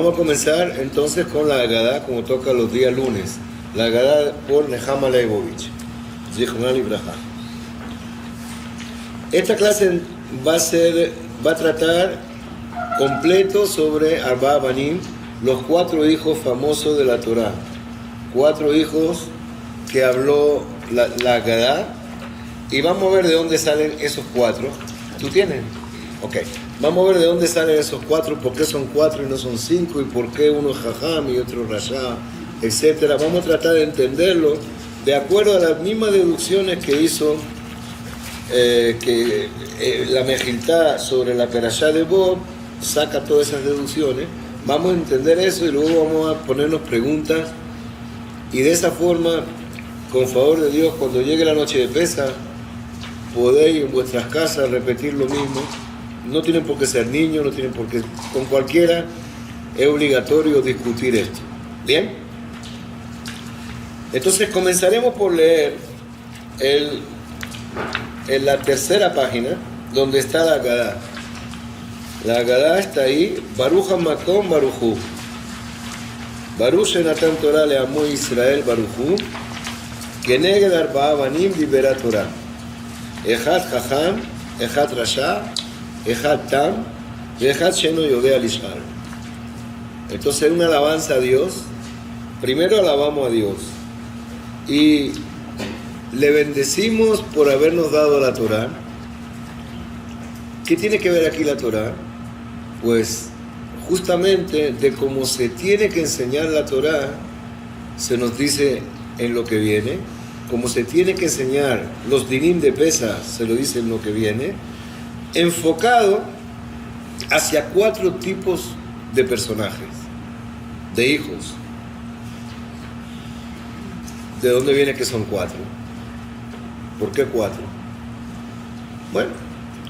Vamos a comenzar entonces con la Agadá, como toca los días lunes. La Agadá por Nehama Leibovich. Zichronah Libraja. Esta clase va a tratar completo sobre Arba Banim, los 4 hijos famosos de la Torá. 4 hijos que habló la Agadá. Y vamos a ver de dónde salen esos 4. ¿Tú tienes? Ok. Vamos a ver de dónde salen esos 4, por qué son 4 y no son 5, y por qué uno es Jajam y otro Rasha, etc. Vamos a tratar de entenderlo de acuerdo a las mismas deducciones que hizo la Mejiltá sobre la Perashá de Bob, saca todas esas deducciones. Vamos a entender eso y luego vamos a ponernos preguntas. Y de esa forma, con favor de Dios, cuando llegue la noche de Pesaj, podéis en vuestras casas repetir lo mismo. No tienen por qué ser niños, no tienen por qué... Con cualquiera es obligatorio discutir esto. ¿Bien? Entonces comenzaremos por leer en la tercera página, donde está la Agadá. La Agadá está ahí. Baruch HaMakom Baruchu. Baruch Shenatan Torah Le'amo Israel Baruchu. Keneged Arba'a Banim Dibera Torah. Echad Jajam, Echad Rasha, Echad Tam, Echad Sheno Yodea Lishar. Entonces una alabanza a Dios. Primero alabamos a Dios y le bendecimos por habernos dado la Torá. ¿Qué tiene que ver aquí la Torá? Pues justamente de cómo se tiene que enseñar la Torá, se nos dice en lo que viene. Como se tiene que enseñar los dinim de Pesaj, se lo dice en lo que viene, enfocado hacia 4 tipos de personajes, de hijos. ¿De dónde viene que son 4? ¿Por qué 4? Bueno,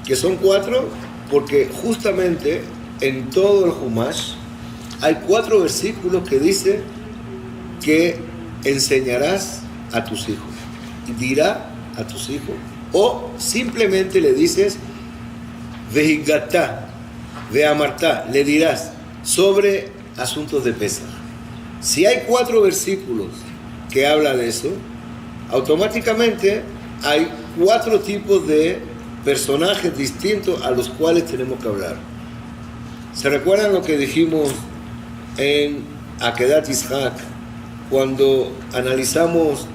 que son 4 porque justamente en todo el Humash hay 4 versículos que dicen que enseñarás a tus hijos. Dirá a tus hijos, o simplemente le dices Vehigatá, Veamartá, le dirás sobre asuntos de Pesaj. Si hay 4 versículos que hablan de eso, automáticamente hay 4 tipos de personajes distintos a los cuales tenemos que hablar. ¿Se recuerdan lo que dijimos en Akedat Yitzhak cuando analizamos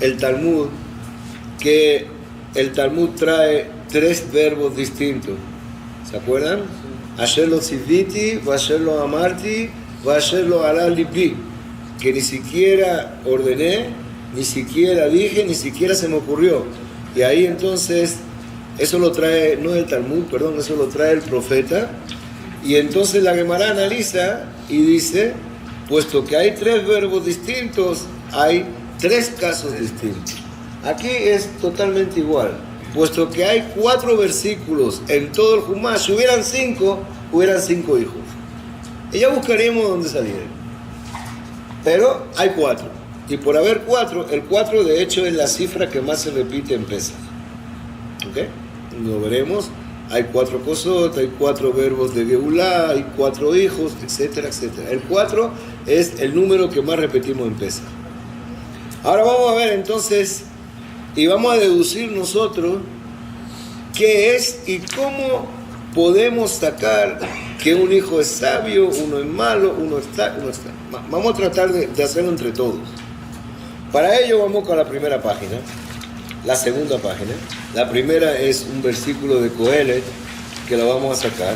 el Talmud, que el Talmud trae 3 verbos distintos? ¿Se acuerdan? Asher lo tziviti, asher lo amarti, asher lo ala libi. Que ni siquiera ordené, ni siquiera dije, ni siquiera se me ocurrió. Y ahí entonces, eso lo trae, no el Talmud, perdón, eso lo trae el profeta. Y entonces la Gemara analiza y dice, puesto que hay 3 verbos distintos, hay 3 casos distintos. Aquí es totalmente igual. Puesto que hay 4 versículos en todo el Humash, si hubieran 5, hubieran 5 hijos. Y ya buscaríamos dónde salieron. Pero hay 4. Y por haber 4, el 4 de hecho es la cifra que más se repite en Pesaj. ¿Ok? Lo veremos. Hay 4 cosot, hay 4 verbos de Geulá, hay 4 hijos, etcétera, etcétera. El 4 es el número que más repetimos en Pesaj. Ahora vamos a ver entonces, y vamos a deducir nosotros qué es y cómo podemos sacar que un hijo es sabio, uno es malo, uno está. Vamos a tratar de hacerlo entre todos. Para ello vamos con la primera página, la segunda página. La primera es un versículo de Coelet que lo vamos a sacar.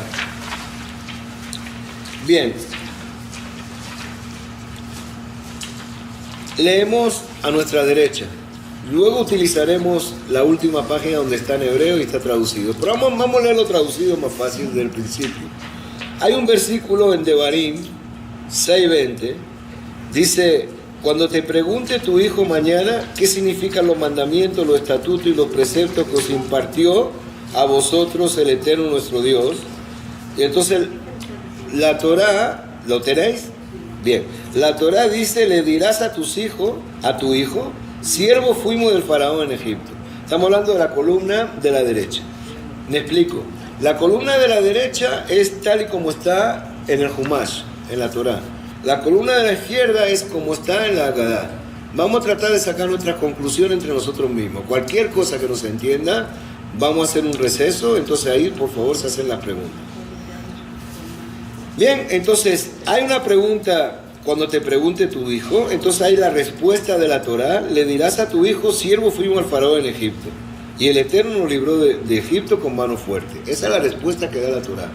Bien. Leemos a nuestra derecha. Luego utilizaremos la última página donde está en hebreo y está traducido. Pero vamos a leerlo traducido más fácil desde el principio. Hay un versículo en Devarim 6:20. Dice, cuando te pregunte tu hijo mañana qué significan los mandamientos, los estatutos y los preceptos que os impartió a vosotros el Eterno nuestro Dios. Y entonces la Torá, ¿lo tenéis? Bien, la Torá dice, le dirás a tu hijo, siervos fuimos del faraón en Egipto. Estamos hablando de la columna de la derecha. Me explico. La columna de la derecha es tal y como está en el Humash. en la Torah. La columna de la izquierda es como está en la Agadá. Vamos a tratar de sacar nuestras conclusiones entre nosotros mismos. Cualquier cosa que no se entienda, vamos a hacer un receso, entonces ahí por favor se hacen las preguntas. Bien, entonces hay una pregunta cuando te pregunte tu hijo, entonces hay la respuesta de la Torah. Le dirás a tu hijo: siervo fuimos al faraón en Egipto, y el Eterno nos libró de Egipto con mano fuerte. Esa es la respuesta que da la Torah.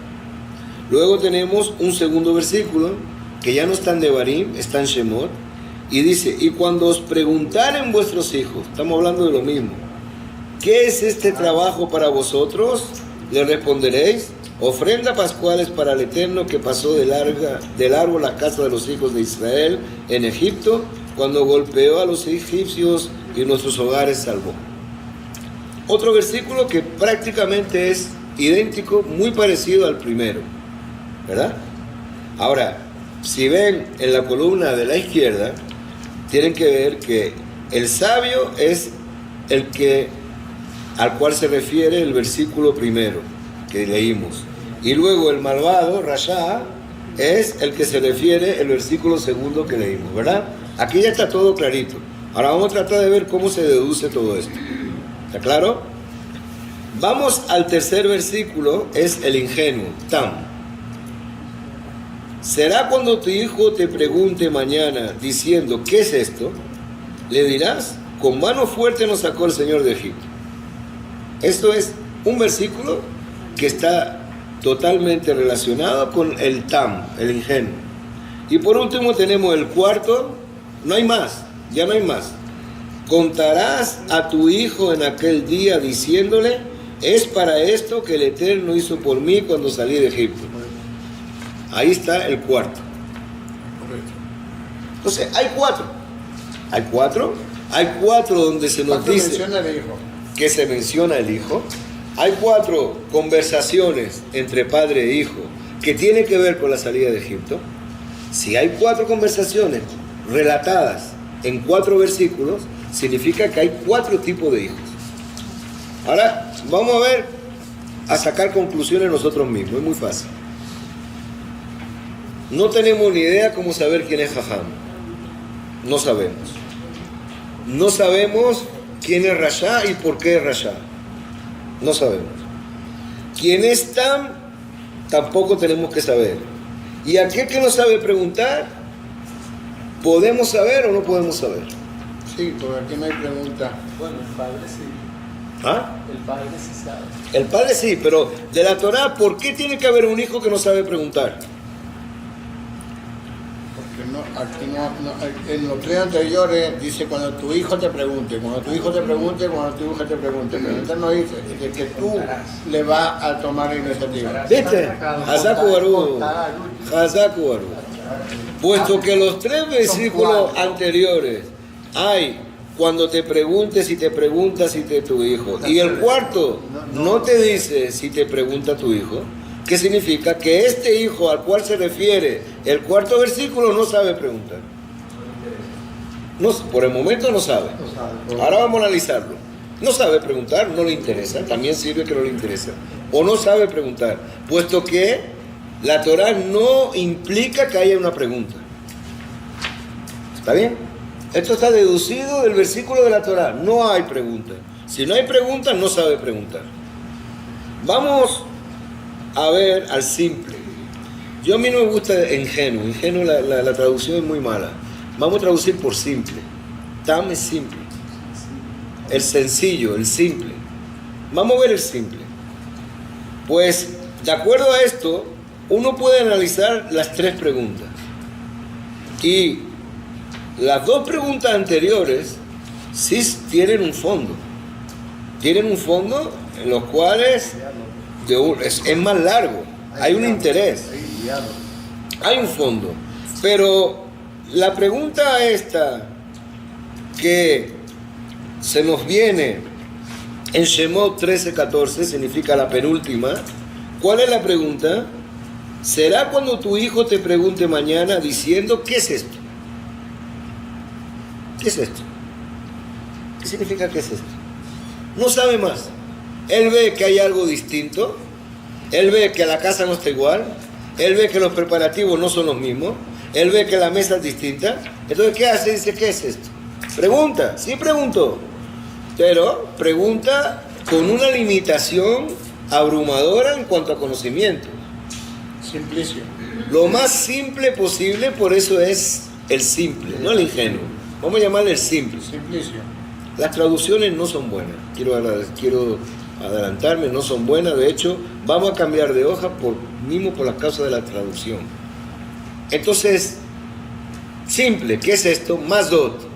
Luego tenemos un segundo versículo, que ya no está en Devarim, está en Shemot, y dice: y cuando os preguntaren vuestros hijos, estamos hablando de lo mismo, ¿qué es este trabajo para vosotros? Le responderéis: ofrenda pascuales para el Eterno que pasó del árbol la casa de los hijos de Israel en Egipto, cuando golpeó a los egipcios y nuestros hogares salvó. Otro versículo que prácticamente es idéntico, muy parecido al primero, ¿verdad? Ahora, si ven en la columna de la izquierda, tienen que ver que el sabio es el que al cual se refiere el versículo primero que leímos, y luego el malvado, Rasha, es el que se refiere el versículo segundo que leímos, ¿verdad? Aquí ya está todo clarito. Ahora vamos a tratar de ver cómo se deduce todo esto. ¿Está claro? Vamos al tercer versículo, es el ingenuo, Tam. ¿Será cuando tu hijo te pregunte mañana diciendo: ¿qué es esto? Le dirás: con mano fuerte nos sacó el Señor de Egipto. Esto es un versículo que está totalmente relacionado con el Tam, el ingenuo. Y por último tenemos el cuarto, no hay más, ya no hay más. Contarás a tu hijo en aquel día diciéndole: es para esto que el Eterno hizo por mí cuando salí de Egipto. Ahí está el cuarto. Entonces, hay cuatro. Hay cuatro donde se nos dice que se menciona el hijo. Hay cuatro conversaciones entre padre e hijo que tienen que ver con la salida de Egipto. Si hay cuatro conversaciones relatadas en 4 versículos, significa que hay 4 tipos de hijos. Ahora, vamos a ver, a sacar conclusiones nosotros mismos. Es muy fácil. No tenemos ni idea cómo saber quién es Jajam. No sabemos. No sabemos quién es Rasha y por qué es Rasha. No sabemos. ¿Quién es Tam? Tampoco tenemos que saber. Y aquel que no sabe preguntar, ¿podemos saber o no podemos saber? Sí, porque aquí no hay pregunta. Bueno, el padre sí. ¿Ah? El padre sí sabe. El padre sí, pero de la Torah, ¿por qué tiene que haber un hijo que no sabe preguntar? Porque aquí no, en los 3 anteriores dice: cuando tu hijo te pregunte, cuando tu hijo te pregunte, cuando tu hija te pregunte. Pero entonces no dice de que tú le vas a tomar iniciativa. ¿Viste? Hazaku Baruch. Hazaku Baruch. Puesto que los 3 versículos anteriores hay cuando te preguntes, si te preguntas, si te tu hijo, y el cuarto no te dice si te pregunta tu hijo, ¿qué significa? Que este hijo al cual se refiere el cuarto versículo no sabe preguntar. No, por el momento no sabe. Ahora vamos a analizarlo. No sabe preguntar, no le interesa, también sirve que no le interesa. O no sabe preguntar, puesto que la Torah no implica que haya una pregunta. ¿Está bien? Esto está deducido del versículo de la Torah. No hay pregunta. Si no hay pregunta, no sabe preguntar. Vamos a ver al simple. Yo a mí no me gusta ingenuo. Ingenuo la traducción es muy mala. Vamos a traducir por simple. Tam es simple. El sencillo, el simple. Vamos a ver el simple. Pues, de acuerdo a esto, uno puede analizar las 3 preguntas. Y las 2 preguntas anteriores sí tienen un fondo. Tienen un fondo en los cuales es más largo. Hay un interés. Hay un fondo. Pero la pregunta esta que se nos viene en Shemot 13:14, significa la penúltima. ¿Cuál es la pregunta? ¿Será cuando tu hijo te pregunte mañana diciendo: ¿qué es esto? ¿Qué es esto? ¿Qué significa qué es esto? No sabe más. Él ve que hay algo distinto. Él ve que la casa no está igual. él ve que los preparativos no son los mismos, él ve que la mesa es distinta. Entonces, ¿qué hace? Dice, ¿qué es esto? Pregunta, sí preguntó, pero pregunta con una limitación abrumadora en cuanto a conocimiento. Simplicio. Lo más simple posible, por eso es el simple, no el ingenuo. Vamos a llamarle el simple. Simplicio. Las traducciones no son buenas, quiero adelantarme, no son buenas. De hecho, vamos a cambiar de hoja mismo por la causa de la traducción. Entonces, simple, ¿qué es esto? Más dot,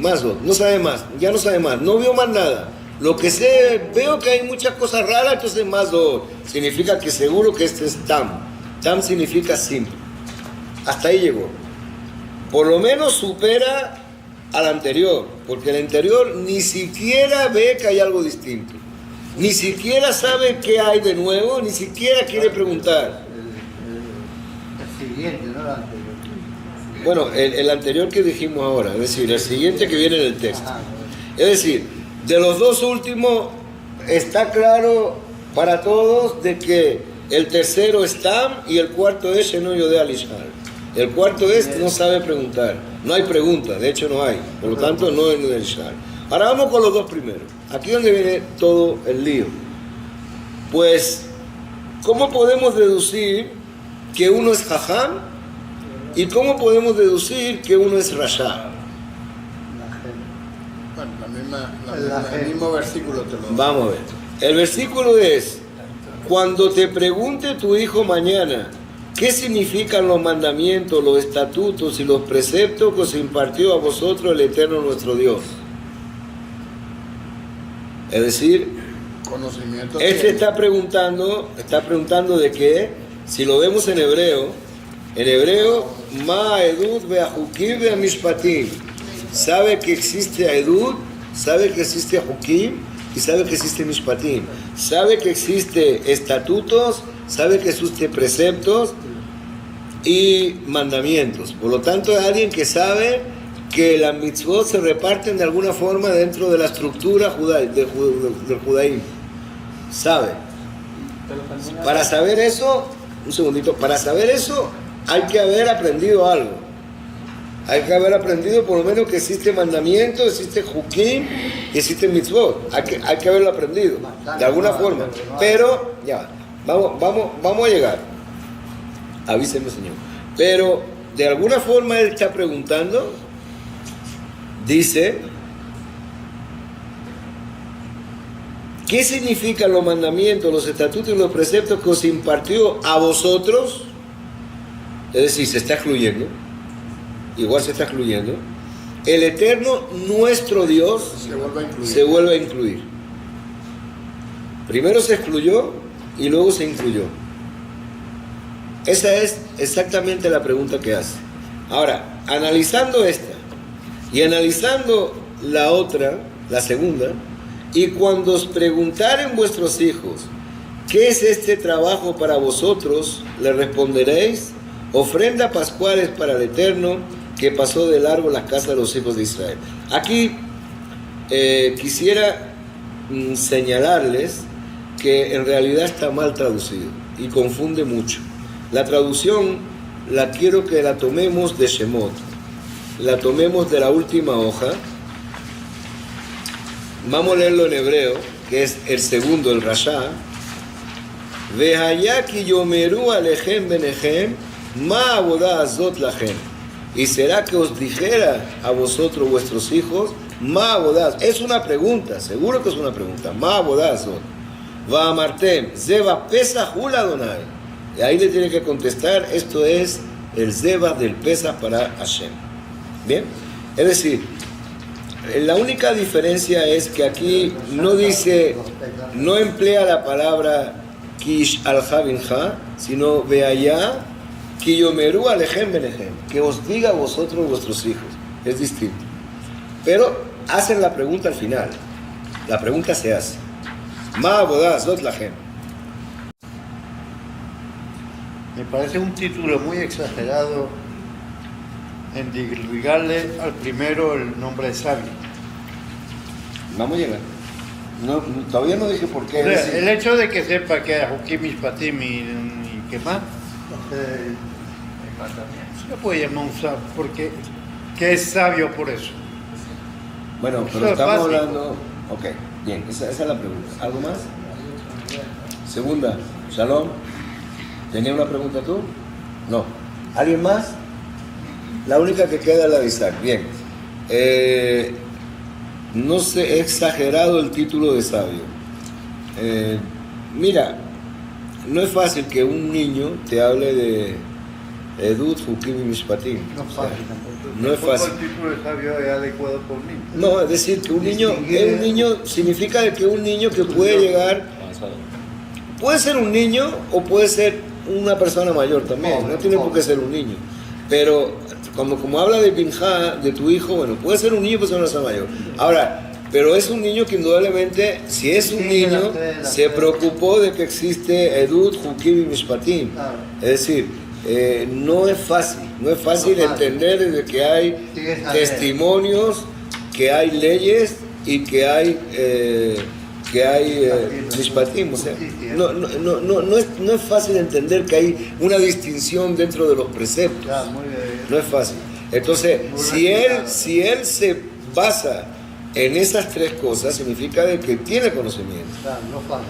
no sabe más, ya no sabe más, no vio más nada. Lo que sé, veo que hay muchas cosas raras, entonces más dot. Significa que seguro que este es tam. Tam significa simple. Hasta ahí llegó. Por lo menos supera al anterior, porque el anterior ni siquiera ve que hay algo distinto, ni siquiera sabe qué hay de nuevo, ni siquiera quiere preguntar. El siguiente, no el anterior. Bueno, el anterior que dijimos ahora, es decir, el siguiente que viene en el texto. Es decir, de los dos últimos está claro para todos de que el tercero es Tam y el cuarto es Sheno Yodea Lishar. El cuarto es no sabe preguntar. No hay pregunta, de hecho no hay. Por lo tanto, no es el Shar. Ahora vamos con los dos primeros. Aquí es donde viene todo el lío. Pues, ¿cómo podemos deducir que uno es Jajam? ¿Y cómo podemos deducir que uno es Rasha? Bueno, el mismo versículo te lo da. Vamos a ver. El versículo es: cuando te pregunte tu hijo mañana qué significan los mandamientos, los estatutos y los preceptos que os impartió a vosotros el Eterno nuestro Dios. Es decir, Conocimiento. este está preguntando de qué. Si lo vemos en hebreo, ma edut ve'ahukim ve'amishpatim. Sabe que existe edut, sabe que existe hukim y sabe que existe mishpatim. Sabe que existe estatutos, sabe que existe preceptos y mandamientos. Por lo tanto, es alguien que sabe que las mitzvot se reparten de alguna forma dentro de la estructura del judaísmo. Sabe. Para saber eso, un segundito, para saber eso hay que haber aprendido algo. Hay que haber aprendido por lo menos que existe mandamiento, existe hukim y existe mitzvot. Hay que haberlo aprendido de alguna forma. Pero, ya, vamos a llegar. Avíseme, Señor. Pero, de alguna forma él está preguntando, dice, ¿qué significan los mandamientos, los estatutos y los preceptos que os impartió a vosotros? Es decir, se está excluyendo. Igual se está excluyendo. El Eterno, nuestro Dios, se vuelve a incluir. Primero se excluyó y luego se incluyó. Esa es exactamente la pregunta que hace. Ahora, analizando esta y analizando la otra, la segunda, y cuando os preguntaren vuestros hijos, ¿qué es este trabajo para vosotros? Le responderéis, ofrenda pascuales para el Eterno, que pasó de largo las casas de los hijos de Israel. Aquí quisiera señalarles que en realidad está mal traducido y confunde mucho. La traducción la quiero que la tomemos de Shemot, la tomemos de la última hoja. Vamos a leerlo en hebreo, que es el segundo, el Rasha. Vehaya ki yomeru alechem benechem ma avodah azot lachem. Y será que os dijera a vosotros vuestros hijos, ma avodah. Es una pregunta, seguro que es una pregunta. Ma avodah azot. Va amartem, zeva pesach hu ladonai. Y ahí le tiene que contestar, esto es el zeva del pesach para Hashem. Bien, es decir, la única diferencia es que aquí no dice, no emplea la palabra kish al-ha bin-ha, sino veaya ki yomeru alechem benechem, que os diga a vosotros vuestros hijos. Es distinto. Pero hacen la pregunta al final. La pregunta se hace. Ma avodah azot lachem. Me parece un título muy exagerado en divulgarle al primero el nombre de sabio. Vamos a llegar. No, todavía no dije por qué. O sea, el hecho de que sepa que a Joaquín Mishpatim y ¿Qué más? Se le puede llamar un sabio, porque que es sabio por eso. Bueno, Eso pero es estamos fácil. hablando... Ok, bien, esa es la pregunta. ¿Algo más? Segunda, Shalom. ¿Tenía una pregunta tú? No. ¿Alguien más? La única que queda es la de Isaac. Bien. No sé, he exagerado el título de sabio. Mira, no es fácil que un niño te hable de Edut, Hukim y Mishpatim. No es fácil tampoco. No es fácil. El título de sabio es adecuado por mí. No, es decir, que un niño significa que un niño que puede llegar, puede ser un niño o puede ser una persona mayor también, no tiene por qué ser un niño. Pero como habla de Binja, de tu hijo, bueno, puede ser un niño, puede ser una persona mayor. Ahora, pero es un niño que indudablemente, si es un niño, se preocupó de que existe Edut, Hukim y Mishpatim. Es decir, no es fácil entender desde que hay testimonios, que hay leyes y que hay mishpatim, o sea, no es fácil entender que hay una distinción dentro de los preceptos, no es fácil. Entonces, si él se basa en esas tres cosas, significa de que tiene conocimiento,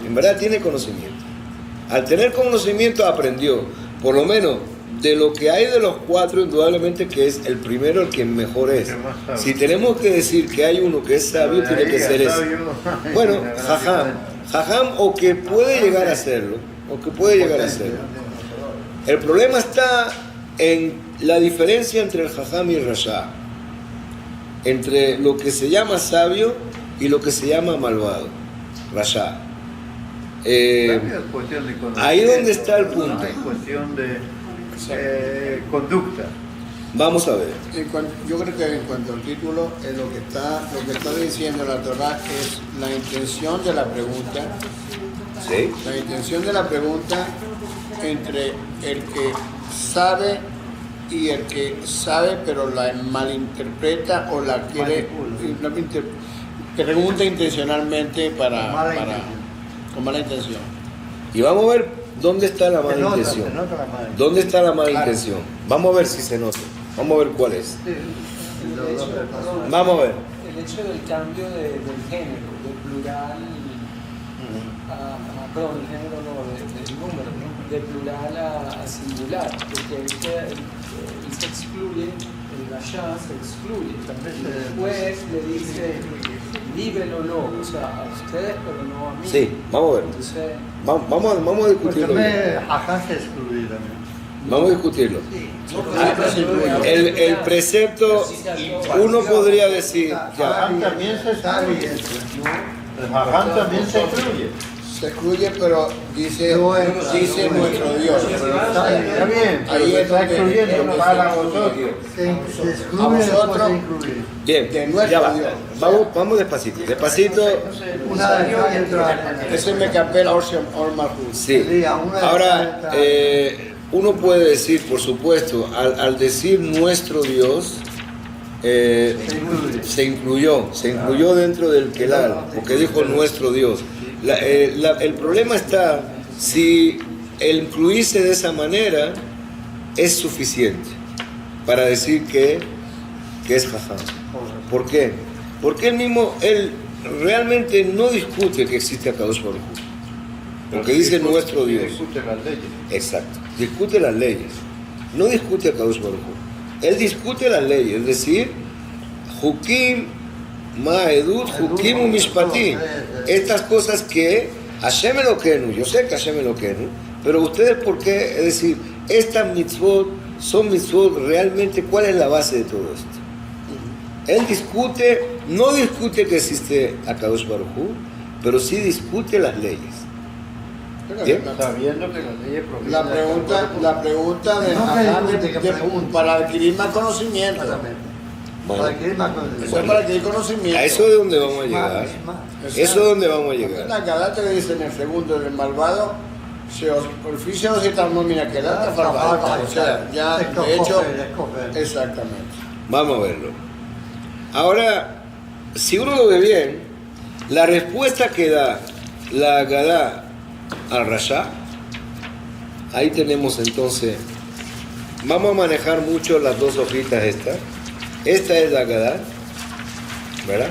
en verdad tiene conocimiento. Al tener conocimiento aprendió, por lo menos de lo que hay de los cuatro, indudablemente que es el primero el que mejor es. Si tenemos que decir que hay uno que es sabio, tiene que ser ese. Bueno, Jajam, o que puede llegar a serlo, El problema está en la diferencia entre el Jajam y el Rasha, entre lo que se llama sabio y lo que se llama malvado, Rasha. Ahí donde está el punto. Es cuestión de conducta. Vamos a ver. Yo creo que en cuanto al título, lo que está diciendo la Torá es la intención de la pregunta. ¿Sí? La intención de la pregunta entre el que sabe y el que sabe pero la malinterpreta o la quiere pregunta intencionalmente con mala intención. Y vamos a ver dónde está la mala intención. ¿Dónde está la mala intención? Vamos a ver si se nota. Vamos a ver cuál es. Vamos a ver. El hecho del cambio del género, de plural perdón, el género no, del número, ¿no? De plural a singular, porque él se excluye, el Rasha se excluye. Después le dice, viven o no, o sea, a ustedes pero no a mí. Sí, vamos a ver. Entonces, Vamos a discutirlo. Vamos a discutirlo. El precepto, uno podría decir, ya, También se excluye. El Jajam también se excluye. Se excluye, pero dice nuestro Dios. Está bien, ahí está excluyendo para vosotros. Se excluye, a vosotros, se incluye. bien, de nuestro ya va. Dios. Vamos despacito. Una de Dios y otra. Ese me capela Or Malhut. Sí. Ahora, uno puede decir, por supuesto, al decir nuestro Dios, se incluyó dentro del Kelal, porque dijo nuestro Dios. El problema está si el incluirse de esa manera es suficiente para decir que es Jajam. ¿Por qué? Porque él realmente no discute que existe Akadosh Baruj Hu, porque dice nuestro Dios. Discute las leyes. Exacto, discute las leyes, no discute a Akadosh Baruj Hu. Él discute las leyes, es decir, Hukim, Ma'edut, Hukim u Mishpatim, estas cosas que Hashem Elokeinu, yo sé que Hashem Elokeinu, pero ustedes por qué, es decir, estas mitzvot son mitzvot realmente, ¿cuál es la base de todo esto? Él no discute que existe Akadosh Baruj Hu, pero sí discute las leyes. ¿Bien? Sabiendo que las leyes provienen La pregunta de para adquirir más conocimiento. Bueno, Eso es para adquirir conocimiento. a eso es donde vamos a llegar. Eso es donde vamos a llegar. La Gadata le dice en el segundo del malvado, se oficia o se nómina que la o sea, ya de hecho, exactamente. Vamos a verlo. Ahora, si uno lo ve bien, la respuesta que da la Gadá al Rasha ahí tenemos entonces, vamos a manejar mucho las dos hojitas estas. Esta es la Agadá, ¿verdad?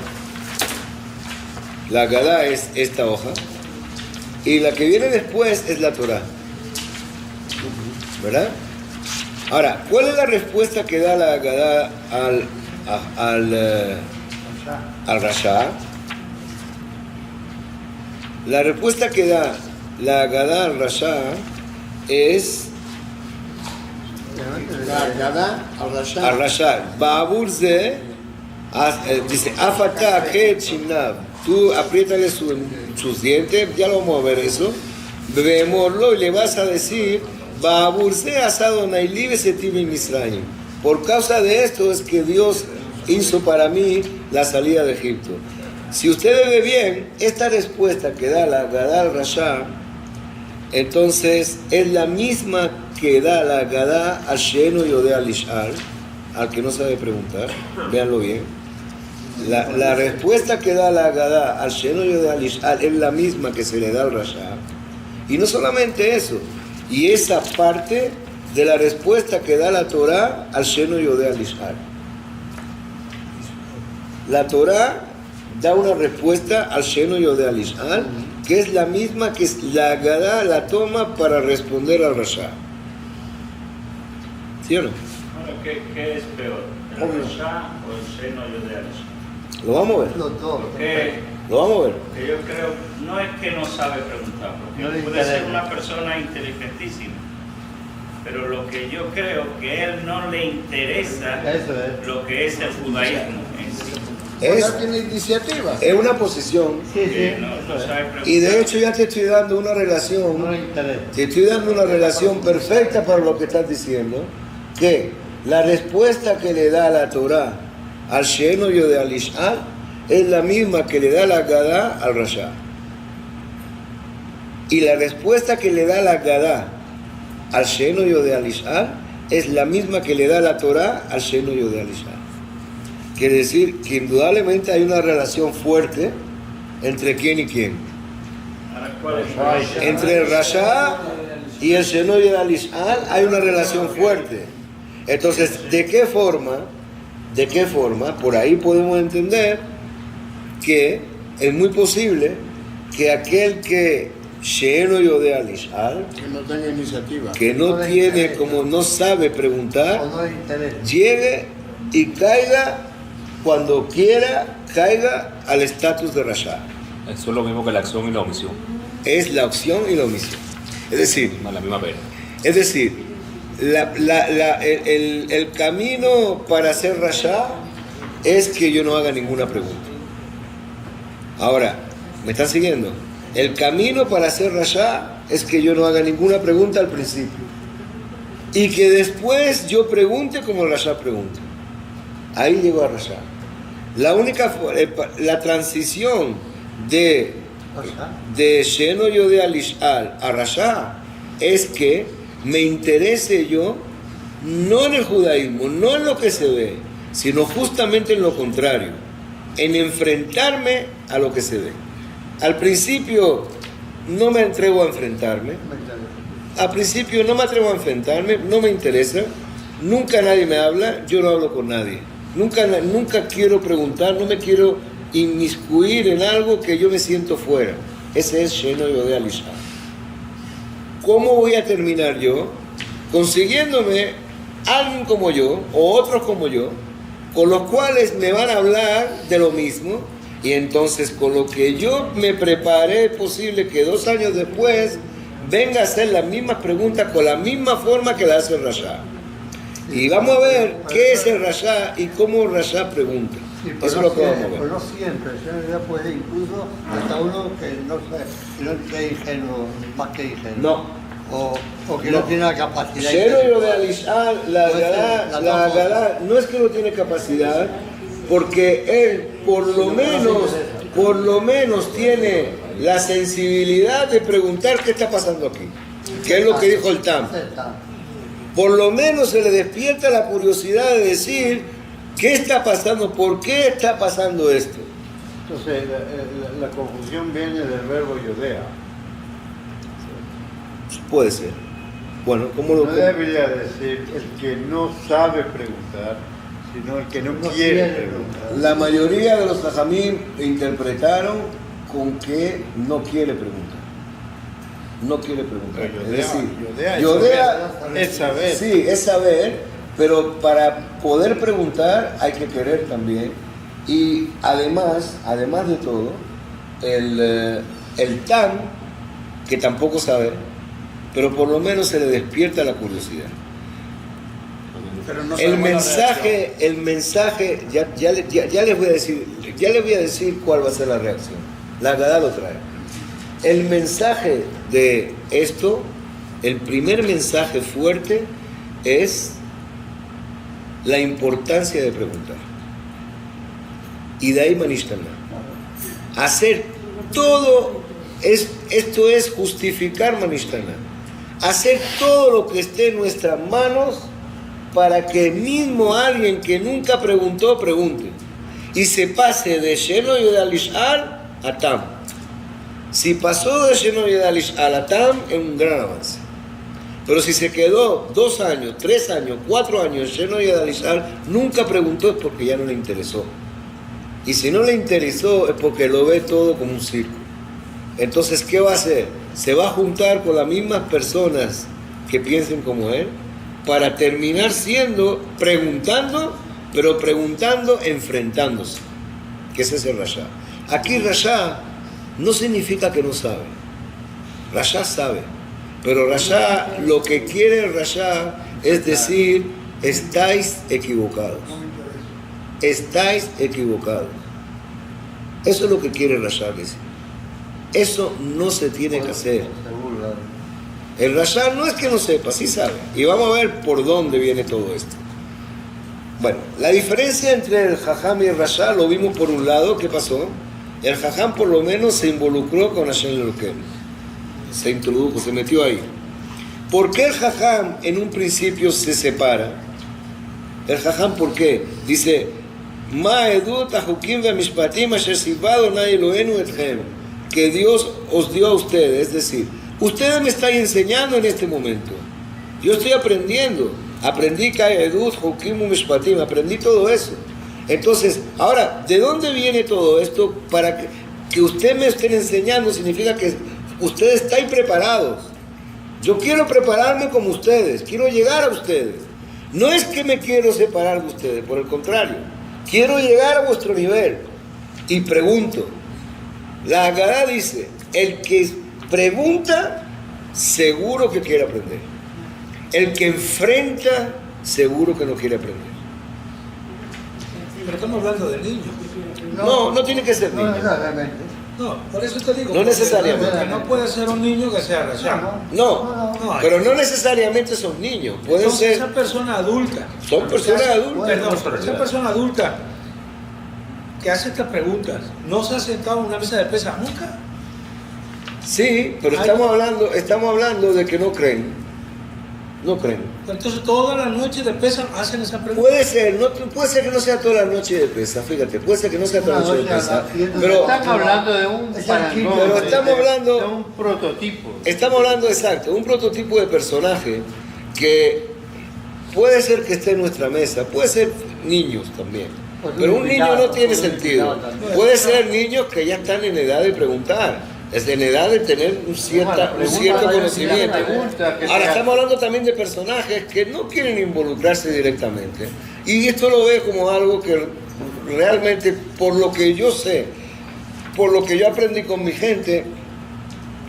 La Agadá es esta hoja. Y la que viene después es la Torá, ¿verdad? Ahora, ¿cuál es la respuesta que da la Agadá al Rasha? La respuesta que da la Agadá al Rasha es La Agadá al Rasha. Ba'abur ze, dice, Afata que chimnab. Tú apriétale sus dientes, ya lo vamos a ver eso. Bebemorlo y le vas a decir, Ba'abur ze asado nailibe setibi misraim. Por causa de esto es que Dios hizo para mí la salida de Egipto. Si usted ve bien, esta respuesta que da la Agadá al Rasha, entonces es la misma que da la Agadá al She'eno Yodea Lish'al, al que no sabe preguntar, véanlo bien. La respuesta que da la Agadá al She'eno Yodea Lish'al es la misma que se le da al Rasha. Y no solamente eso, y esa parte de la respuesta que da la Torá al She'eno Yodea Lish'al. La Torá da una respuesta al She'eno Yodea Lish'al, que es la misma que la Agadá la toma para responder al Rasha. ¿Sí o no? Bueno, ¿qué es peor? ¿El Rasha o el She'eno Yodea Lish'al? Lo vamos a ver. Los dos. Lo vamos a ver. Que yo creo, no es que no sabe preguntar, porque No le puede ser interesa. una persona inteligentísima, pero lo que yo creo que a él no le interesa Eso es. lo que es el judaísmo en sí. Ya tiene iniciativa. Es una posición, Sí, sí. Que no sabe preguntar. y de hecho ya te estoy dando una No relación, le interesa. te estoy dando una relación perfecta para lo que estás diciendo, que la respuesta que le da la Torá al She'eno Yodea Lish'al es la misma que le da la Agadá al Rasha. Y la respuesta que le da la Agadá al She'eno Yodea Lish'al es la misma que le da la Torá al She'eno Yodea Lish'al. Quiere decir que indudablemente hay una relación fuerte entre quién y quién. Ahora, ¿cuál es? Entre el Rasha y el She'eno Yodea Lish'al hay una relación fuerte. Entonces, ¿de qué forma? Por ahí podemos entender que es muy posible que aquel que She'eno Yodea Lish'al, Que no tenga iniciativa. que no tiene, como no sabe preguntar, O no le interesa. llegue y caiga cuando quiera, caiga al estatus de Rasha. Eso es lo mismo que la acción y la omisión. Es la opción y la omisión. Es decir, La misma pena. el camino para ser Rasha es que yo no haga ninguna pregunta. Ahora, ¿me están siguiendo? El camino para ser Rasha es que yo no haga ninguna pregunta al principio. Y que después yo pregunte como el Rasha pregunta. Ahí llegó a Rasha. La transición de She'eno Yodea Lish'al a Rasha es que me interese yo no en el judaísmo, no en lo que se ve, sino justamente en lo contrario, en enfrentarme a lo que se ve. Al principio no me atrevo a enfrentarme, al principio no me atrevo a enfrentarme, no me interesa, nunca nadie me habla, yo no hablo con nadie, nunca quiero preguntar, no me quiero inmiscuir en algo que yo me siento fuera. Ese es She'eno Yodea Lish'al. ¿Cómo voy a terminar yo? Consiguiéndome alguien como yo, o otros como yo, con los cuales me van a hablar de lo mismo, y entonces con lo que yo me preparé, es posible que 2 años después venga a hacer las mismas preguntas con la misma forma que la hace el Rasha. Y vamos a ver qué es el Rasha y cómo el Rasha pregunta. Sí, Eso es lo que vamos a ver. Pero no siempre, ya puede incluso hasta uno que no es ingenuo, más que ingenuo. No. O que no tiene la capacidad. She'eno Yodea Lish'al, la Agadá, no es que no tiene capacidad, porque él por lo menos tiene la sensibilidad de preguntar qué está pasando aquí, que es lo que dijo el Tam. Por lo menos se le despierta la curiosidad de decir qué está pasando, por qué está pasando esto. Entonces, la confusión viene del verbo yodea. Puede ser. Bueno, ¿cómo lo No debería decir el que no sabe preguntar, sino el que no quiere preguntar. La mayoría de los jajamim interpretaron con que no quiere preguntar. No quiere preguntar. Es decir, Yodea es saber. Sí, es saber, pero para poder preguntar hay que querer también. Y además de todo, el Tam, que tampoco sabe, pero por lo menos se le despierta la curiosidad. Pero no El sabemos la mensaje, ya les voy a decir cuál va a ser la reacción. La Agadá lo trae. El mensaje de esto, el primer mensaje fuerte es la importancia de preguntar. Y de ahí Manishtana. Hacer todo, esto es justificar Manishtana. Hacer todo lo que esté en nuestras manos para que mismo alguien que nunca preguntó, pregunte. Y se pase de Sheno Yodea Lish'al a Tam. Si pasó de Sheno Yodea Lish'al a Tam, es un gran avance. Pero si se quedó 2 años, 3 años, 4 años Sheno Yodea Lish'al, nunca preguntó, es porque ya no le interesó. Y si no le interesó, es porque lo ve todo como un circo. Entonces, ¿qué va a hacer? Se va a juntar con las mismas personas que piensen como él, para terminar preguntando, pero preguntando enfrentándose, que ese es el Rasha. Aquí Rasha no significa que no sabe, Rasha sabe, pero Rasha, lo que quiere el Rasha es decir, estáis equivocados, estáis equivocados. Eso es lo que quiere Rasha decir. Eso no se tiene que hacer. El Rasha no es que no sepa, sí sabe. Y vamos a ver por dónde viene todo esto. Bueno, la diferencia entre el Jajam y el Rasha lo vimos por un lado. ¿Qué pasó? El Jajam por lo menos se involucró con Hashem Elokeinu. Se introdujo, se metió ahí. ¿Por qué el Jajam en un principio se separa? El Jajam, ¿por qué? Dice, Ma edut ahukim ve'mishpatim asher sivado Adonai Eloheinu etchem, que Dios os dio a ustedes, es decir, ustedes me están enseñando en este momento. Yo estoy aprendiendo. Aprendí Kaedut, Hukim, Mishpatim, aprendí todo eso. Entonces, ahora, ¿de dónde viene todo esto? Para que usted me estén enseñando significa que ustedes están preparados. Yo quiero prepararme como ustedes, quiero llegar a ustedes. No es que me quiero separar de ustedes, por el contrario, quiero llegar a vuestro nivel. Y pregunto, la Agadá dice, el que pregunta, seguro que quiere aprender. El que enfrenta, seguro que no quiere aprender. Pero estamos hablando de niños. No tiene que ser niño. No, por eso te digo. No necesariamente. Porque no puede ser un niño que sea Rasha. No, pero no necesariamente son niños. Pueden Entonces, ser. esa persona adulta. Son personas adultas. Perdón, esa persona adulta que hace estas preguntas, ¿no se ha sentado en una mesa de pesas nunca? Sí, pero estamos hablando de que no creen. No creen. Entonces todas las noches de pesas hacen esa pregunta. Puede ser que no sea toda la noche de pesa, fíjate, puede ser que no sea toda la noche de pesa. Pero estamos hablando de un parangón, pero estamos hablando de un prototipo. Estamos hablando exacto, un prototipo de personaje que puede ser que esté en nuestra mesa, puede ser niños también. Pero un niño no tiene sentido. Puede ser niños que ya están en edad de preguntar. Es en edad de tener un cierto conocimiento. Ahora estamos hablando también de personajes que no quieren involucrarse directamente. Y esto lo veo como algo que realmente, por lo que yo sé, por lo que yo aprendí con mi gente,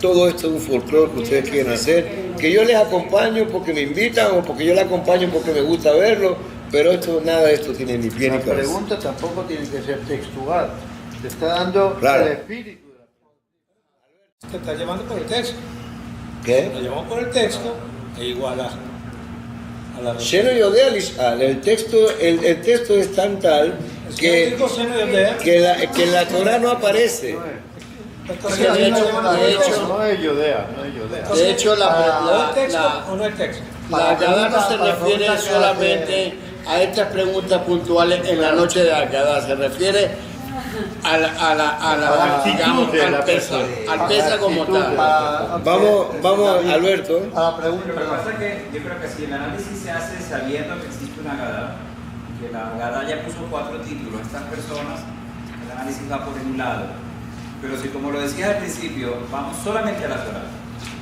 todo esto es un folclore que ustedes quieren hacer, que yo les acompaño porque me invitan o porque yo les acompaño porque me gusta verlo, pero nada de esto tiene ni pie ni cabeza. La pregunta tampoco tiene que ser textual. Te está dando Claro. el espíritu. Te está llevando por el texto. ¿Qué? Lo llevamos por el texto e igual a la Sheno Yodea Lish'al, el texto es tan tal que en la Torah no aparece. No es Yodea. De hecho, ¿O es texto o no es texto? la Agadá no se refiere solamente a estas preguntas puntuales en la noche de Agadá, se refiere digamos, de la al pesa como actitud tal. de la- Vamos, Alberto. A la pregunta. Lo que pasa es que yo creo que si el análisis se hace sabiendo que existe una Agadá, que la Agadá ya puso 4 títulos a estas personas, el análisis va por un lado. Pero si, como lo decía al principio, vamos solamente a la Torah.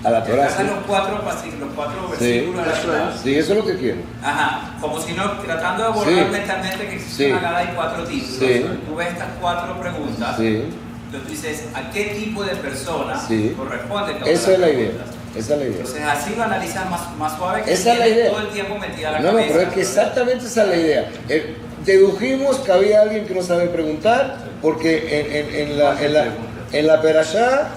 A la Torah, Tratan sí. los cuatro versículos de la Torah. Sí, eso es lo que quiero. Ajá, como si no, tratando de abordar Sí. mentalmente que existe Sí. una Agadá y 4 títulos. Sí. Tú ves estas 4 preguntas. Sí, Entonces tú dices, ¿a qué tipo de persona Sí. corresponde cada esa una es la de las idea. preguntas? Esa es la idea. Entonces así lo analizas más suave que Esa es la tienes idea. todo el tiempo metida la No, cabeza. pero es que exactamente esa es la idea. Dedujimos que había alguien que no sabe preguntar, porque en la perashá,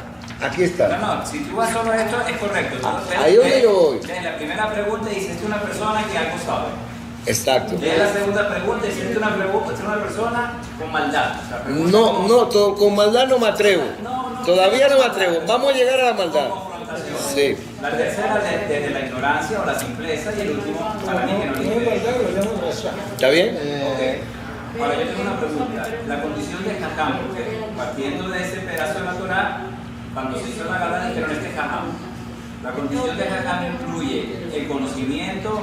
aquí está. No, si tú vas solo a esto, es correcto. Ahí donde yo voy. En la primera pregunta dices, es una persona que algo sabe. Exacto. Lees la segunda pregunta y dices, es una persona con maldad. O sea, pregunta No, como- no, con maldad no me atrevo. Todavía no me atrevo. Vamos a llegar a la maldad. como confrontación. Sí. La tercera desde la ignorancia o la simpleza y el último para mí que no le interesa. ¿Está bien? Ok. Ahora yo tengo una pregunta. La condición de Jajam, porque partiendo de ese pedazo de la Torah, cuando se hizo la Agadá dijeron este Jajam. La condición de Jajam incluye el conocimiento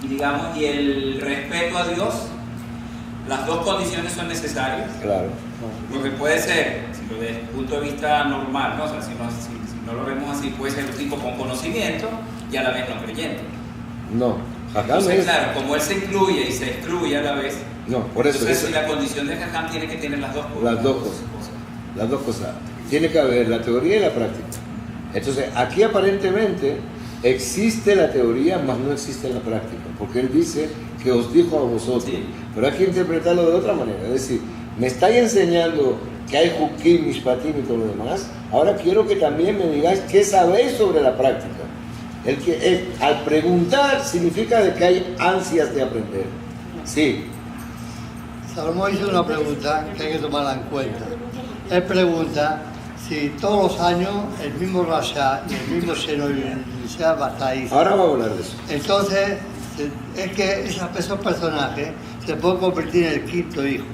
y digamos y el respeto a Dios. Las dos condiciones son necesarias. Claro. Porque puede ser, si lo desde el punto de vista normal, ¿no? O sea, si no lo vemos así, puede ser un tipo con conocimiento y a la vez no creyente. No. Jajam Entonces, es. claro, como él se incluye y se excluye a la vez, No, por eso. entonces eso- si la condición de Jajam tiene que tener las dos cosas. Las dos cosas. Las dos cosas. Tiene que haber la teoría y la práctica. Entonces, aquí aparentemente existe la teoría, mas no existe la práctica. Porque él dice que os dijo a vosotros. Sí. Pero hay que interpretarlo de otra manera. Es decir, me estáis enseñando que hay Hukim, Mishpatim y todo lo demás. Ahora quiero que también me digáis qué sabéis sobre la práctica. Al preguntar significa de que hay ansias de aprender. Sí. Salomón hizo una pregunta que hay que tomarla en cuenta. Él pregunta si todos los años el mismo Rasha y el mismo Shenoyah batáis. Ahora vamos a hablar de eso. Entonces, es que esos personajes se pueden convertir en el quinto hijo.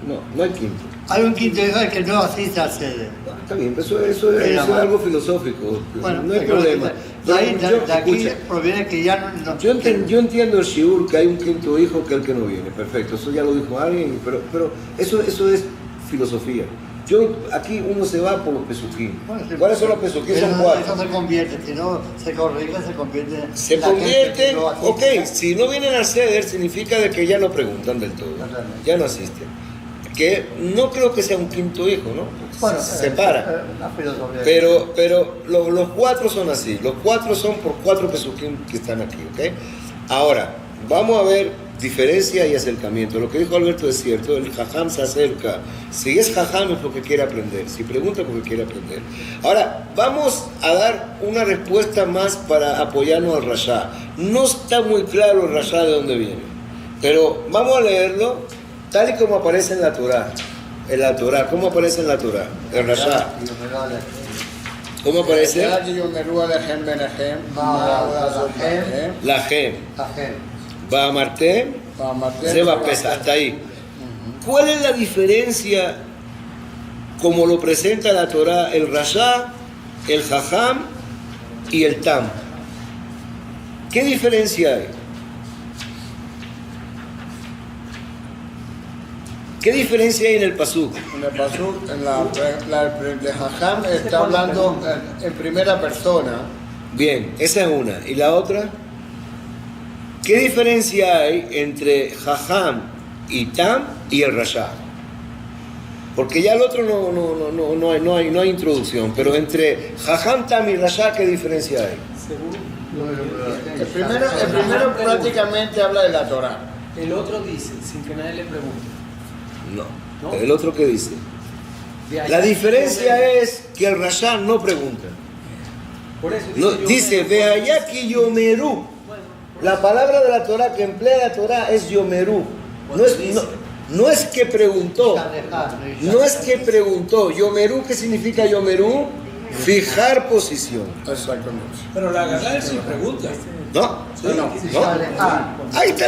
No, no hay quinto. Hay un quinto hijo que no asiste al sede. No, está bien, eso es algo filosófico. Bueno, no hay pero problema. De, ahí, Yo- de aquí escucha, proviene que ya no. Yo entiendo el shiur que hay un quinto hijo que el que no viene, perfecto, eso ya lo dijo alguien, pero eso es filosofía. Aquí uno se va por los pesuquín. Bueno, sí, ¿Cuáles son los pesuquín? Son Eso 4. se convierte, si no se corrige, se convierte en. Se la gente convierte, que no asiste. ok, si no vienen al ceder significa de que ya no preguntan del todo, ya no asisten. Que no creo que sea un quinto hijo, ¿no? Bueno, Se separa. la filosofía. Pero los 4 son así, los 4 son por 4 pesuquín que están aquí, ¿ok? Ahora, vamos a ver diferencia y acercamiento. Lo que dijo Alberto es cierto, el jajam se acerca. Si es jajam es porque quiere aprender, si pregunta es porque quiere aprender. Ahora, vamos a dar una respuesta más para apoyarnos al Rasha. No está muy claro el Rasha de dónde viene, pero vamos a leerlo tal y como aparece en la Torah. En la Torah, ¿cómo aparece en la Torah? El Rasha. ¿Cómo aparece? La Gem. Va a Marte, se va a pesar, hasta ahí. ¿Cuál es la diferencia como lo presenta la Torah, el Rasha, el Jajam y el Tam? ¿Qué diferencia hay? ¿Qué diferencia hay en el Pasuk? En el Pasuk, la de Jajam está hablando en primera persona. Bien, esa es una. ¿Y la otra? ¿Qué diferencia hay entre Jajam y Tam y el Rasha? Porque ya el otro no hay introducción, pero entre Jajam, Tam y Rasha, ¿qué diferencia hay? El primero prácticamente habla de la Torah. El otro dice, sin que nadie le pregunte. No. ¿No? ¿El otro qué dice? De ahí- La diferencia es que el Rasha no pregunta. Por eso No, dice, ve allá que Yomerú. La palabra de la Torah que emplea la Torah es Yomerú. No es que preguntó. No es que preguntó. Yomerú, ¿qué significa Yomerú? Fijar posición. Exactamente. Pero la Agadá es sin pregunta. ¿No? No. Ahí está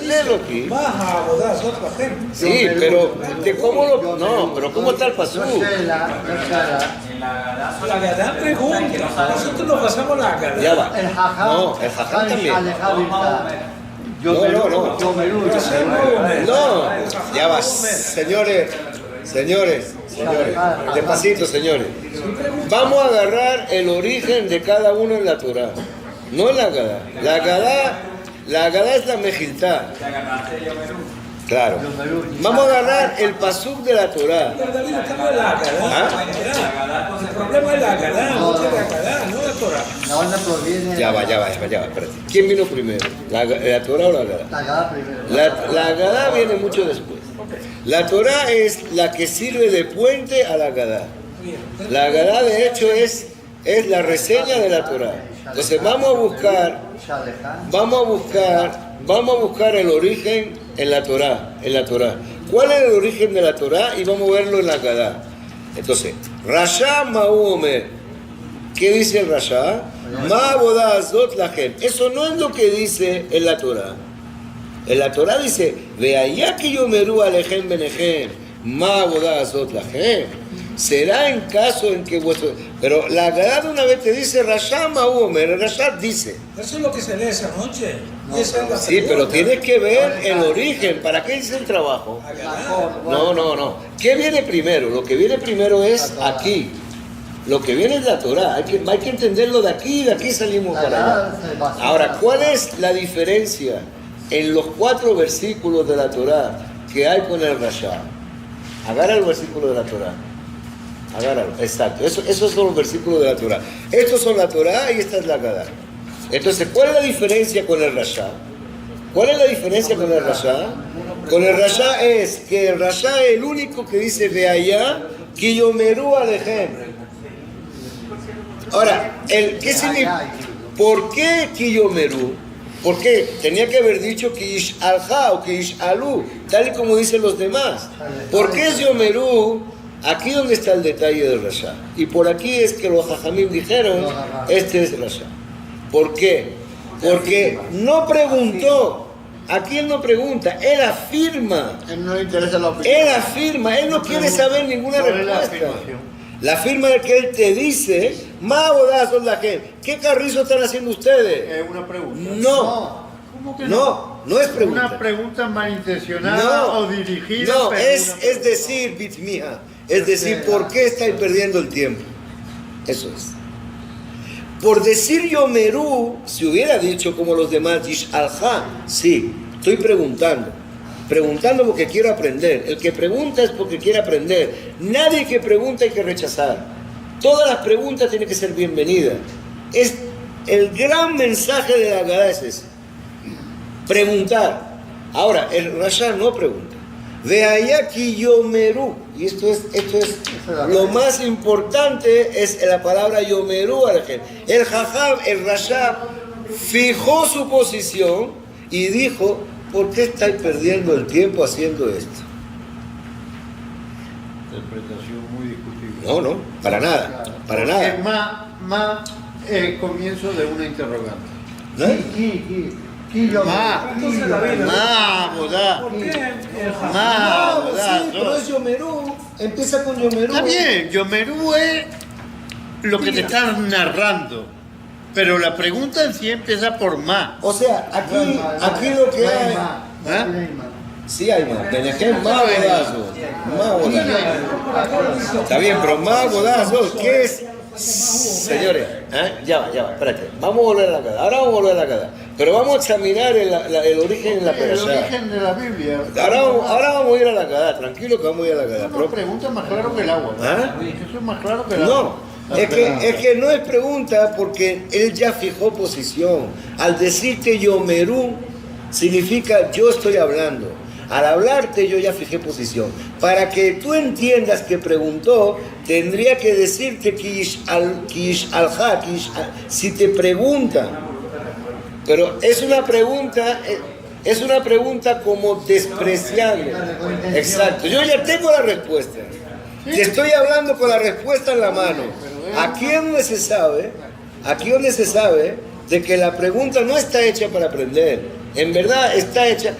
léelo aquí. Baja a bodas otra gente. Sí, pero de cómo lo, no, pero cómo está el pasú. En la Agadá La Agadá pregunta. Nosotros nos pasamos la Agadá. Ya va. El jajam. No, el jajam también. Yo me No, ya va. Señores, despacito, señores. Vamos a agarrar el origen de cada uno en la Torah. No en la Agadá. La Agadá es la Mejiltá. te agarraste de Yomerú. Claro. Vamos a agarrar el pasuk de la Torah. Pero David, estamos en la Agadá. El problema es la Agadá, no es la Agadá, no la Torah. La onda proviene. Ya va, espérate. ¿Quién vino primero? ¿La Torah o la Agadá? La Agadá primero. La Agadá viene mucho después. La Torah es la que sirve de puente a la Agadá. La Agadá, de hecho, es la reseña de la Torah. Entonces vamos a buscar el origen en la Torah. ¿Cuál es el origen de la Torah? Y vamos a verlo en la Agadá. Entonces, Rasha Ma'u Omer. ¿Qué dice el Rasha? Ma bodazot lachem. Eso no es lo que dice en la Torah. En la Torah dice, veaya que yomeru alejem benejem, ma bodazot lachem. Será en caso en que vuestro... Pero la Agadá de una vez te dice, Rasha Ma'u Omer. El Rasha dice. Eso es lo que se lee esa noche. Esa es la Sí, pero pregunta. tienes que ver el origen. ¿Para qué dice el trabajo? No. ¿Qué viene primero? Lo que viene primero es aquí. Lo que viene es la Torah. Hay que entenderlo de aquí y de aquí salimos para allá. Ahora, ¿cuál es la diferencia en los 4 versículos de la Torah que hay con el Rasha? Agarra el versículo de la Torah. Agárralo, exacto. Esos son los versículos de la Torah. Estos son la Torah y esta es la Agadá. Entonces, ¿cuál es la diferencia con el Rasha? ¿Cuál es la diferencia con el Rasha? Con el Rasha es que el Rasha es el único que dice de allá, que yomeru alejem. Ahora, ¿qué significa? ¿Por qué Kiyomeru? ¿Por qué? Tenía que haber dicho Kish alha o Kish alu, tal y como dicen los demás. ¿Por qué es Yomeru? Aquí donde está el detalle del Rasha. Y por aquí es que los Jajamim dijeron, este es Rasha. ¿Por qué? Porque no preguntó. Aquí él no pregunta, él afirma. Él no le interesa la opinión. Él afirma, él no quiere saber ninguna respuesta. La firma de que él te dice, ma bodazos la gente. ¿Qué carrizo están haciendo ustedes? Es una pregunta. No, ¿Cómo que no es pregunta. Una pregunta malintencionada o dirigida. No, pero es decir, bitmija, es decir, ¿por qué estáis perdiendo el tiempo? Eso es. Por decir Yomerú, si hubiera dicho como los demás, Yish alha, sí, estoy preguntando porque quiero aprender. El que pregunta es porque quiere aprender. Nadie que pregunta hay que rechazar. Todas las preguntas tienen que ser bienvenidas. Es el gran mensaje de la Agadá es ese. Preguntar. Ahora, el Rasha no pregunta. De allá que Yomerú. Y esto es lo más importante, es la palabra Yomerú. El Jajam, el Rasha, fijó su posición y dijo, ¿por qué estáis perdiendo el tiempo haciendo esto? Interpretación muy discutible. No, para nada. Es más el comienzo de una interrogante. ¿No? ¿Por qué el Jajam? Pero es Yomerú. Empieza con Yomerú. Está bien, Yomerú es lo que te están narrando. Pero la pregunta en sí empieza por más. O sea, aquí lo que hay... Sí hay más. Benejem, más bodazo. Está bien, pero más bodazo, ¿qué es? Señores, ya va, espérate. Vamos a volver a la Agadá. Ahora vamos a volver a la Agadá. Pero vamos a examinar el origen en la El Perashá. origen de la Biblia. Ahora vamos a ir a la Agadá. Tranquilo que vamos a ir a la Agadá. Una pregunta más claro que el agua. Eso es más claro que el agua. No, es que no es pregunta porque él ya fijó posición. Al decirte Yomerú, significa yo estoy hablando. Al hablarte yo ya fijé posición. Para que tú entiendas que preguntó, tendría que decirte si te preguntan. Pero es una pregunta como despreciable. Exacto, yo ya tengo la respuesta. Te estoy hablando con la respuesta en la mano. Aquí es donde se sabe, de que la pregunta no está hecha para aprender. En verdad está hecha.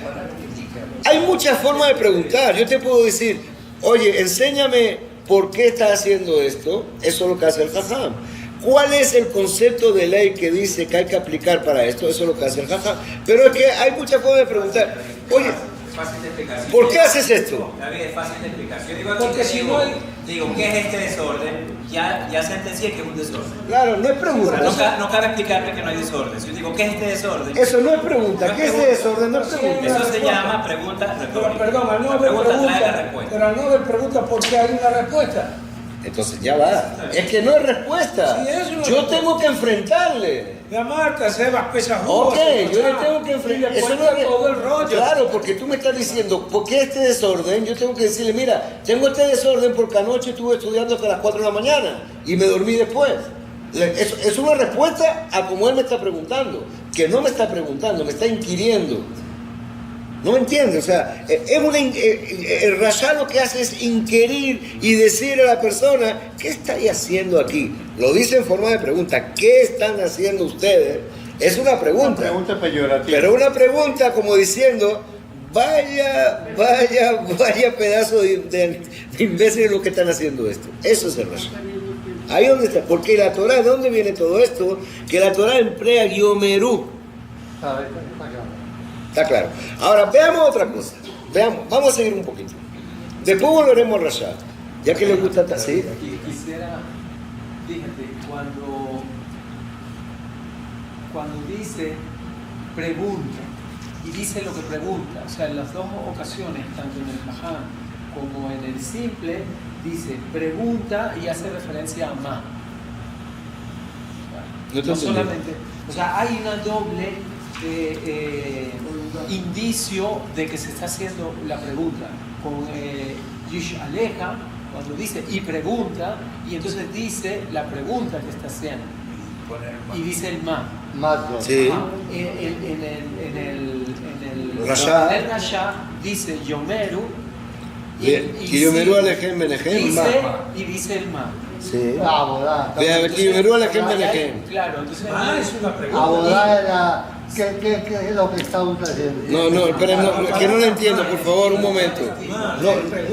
Hay muchas formas de preguntar. Yo te puedo decir, oye, enséñame por qué estás haciendo esto. Eso es lo que hace el jajam. ¿Cuál es el concepto de ley que dice que hay que aplicar para esto? Eso es lo que hace el jajam. Pero es que hay muchas formas de preguntar. Oye, Es fácil de explicar. ¿por qué haces esto? David, es fácil de explicar. Yo digo, Porque si no hay- digo, ¿qué es este desorden? Ya sentencié que es un desorden. Claro, no es O sea, pregunta. no cabe explicarme que no hay desorden. Si yo digo, ¿qué es este desorden? Eso no es pregunta. ¿Qué es ese desorden? No es pregunta. Eso se llama pregunta Pero, retórica. perdón, al no La haber pregunta trae la pregunta, respuesta. pero al no haber pregunta, ¿por qué hay una respuesta? Entonces ya va. Es que no es respuesta. Sí, es una Yo respuesta. tengo que enfrentarle. La marca, Sebas, pesa Ok, jugo, yo le tengo que enfrentar. Y le Eso no cuenta es todo el rollo. Claro, porque tú me estás diciendo, ¿por qué este desorden? Yo tengo que decirle, mira, tengo este desorden porque anoche estuve estudiando hasta las 4 de la mañana y me dormí después. Es una respuesta a como él me está preguntando, que no me está preguntando, me está inquiriendo. ¿No me entiendes? O sea, el Rashá lo que hace es inquirir y decir a la persona, ¿qué estáis haciendo aquí? Lo dice en forma de pregunta, ¿qué están haciendo ustedes? Es una pregunta. Una pregunta peyorativa. Pero una pregunta como diciendo, vaya pedazo de imbéciles lo que están haciendo esto. Eso es el Rashá. Ahí donde está. Porque la Torah, ¿de dónde viene todo esto? Que la Torah emplea yomerú. Está claro. Ahora, veamos otra cosa. Veamos, vamos a seguir un poquito. Después volveremos a Rashad. Ya que le gusta así. Quisiera, fíjate, cuando dice pregunta y dice lo que pregunta, o sea, en las dos ocasiones, tanto en el Jajam como en el simple, dice pregunta y hace referencia a ma. No te No entendí. solamente, o sea, hay una doble indicio de que se está haciendo la pregunta. Con Yish Aleja, cuando dice y pregunta, y entonces dice la pregunta que está haciendo. Y dice el ma. Mato. Sí. Ajá. En el Rasha. Rasha dice Yomeru. Que Yomeru Alejem Menejem Ma. Y dice el ma. Sí. Abodá. Vea, que Yomeru Alejem Menejem. Claro, entonces. Es una pregunta. Abodá era. ¿Qué es lo que está usted haciendo? No, espera, que no lo entiendo, por favor, un momento.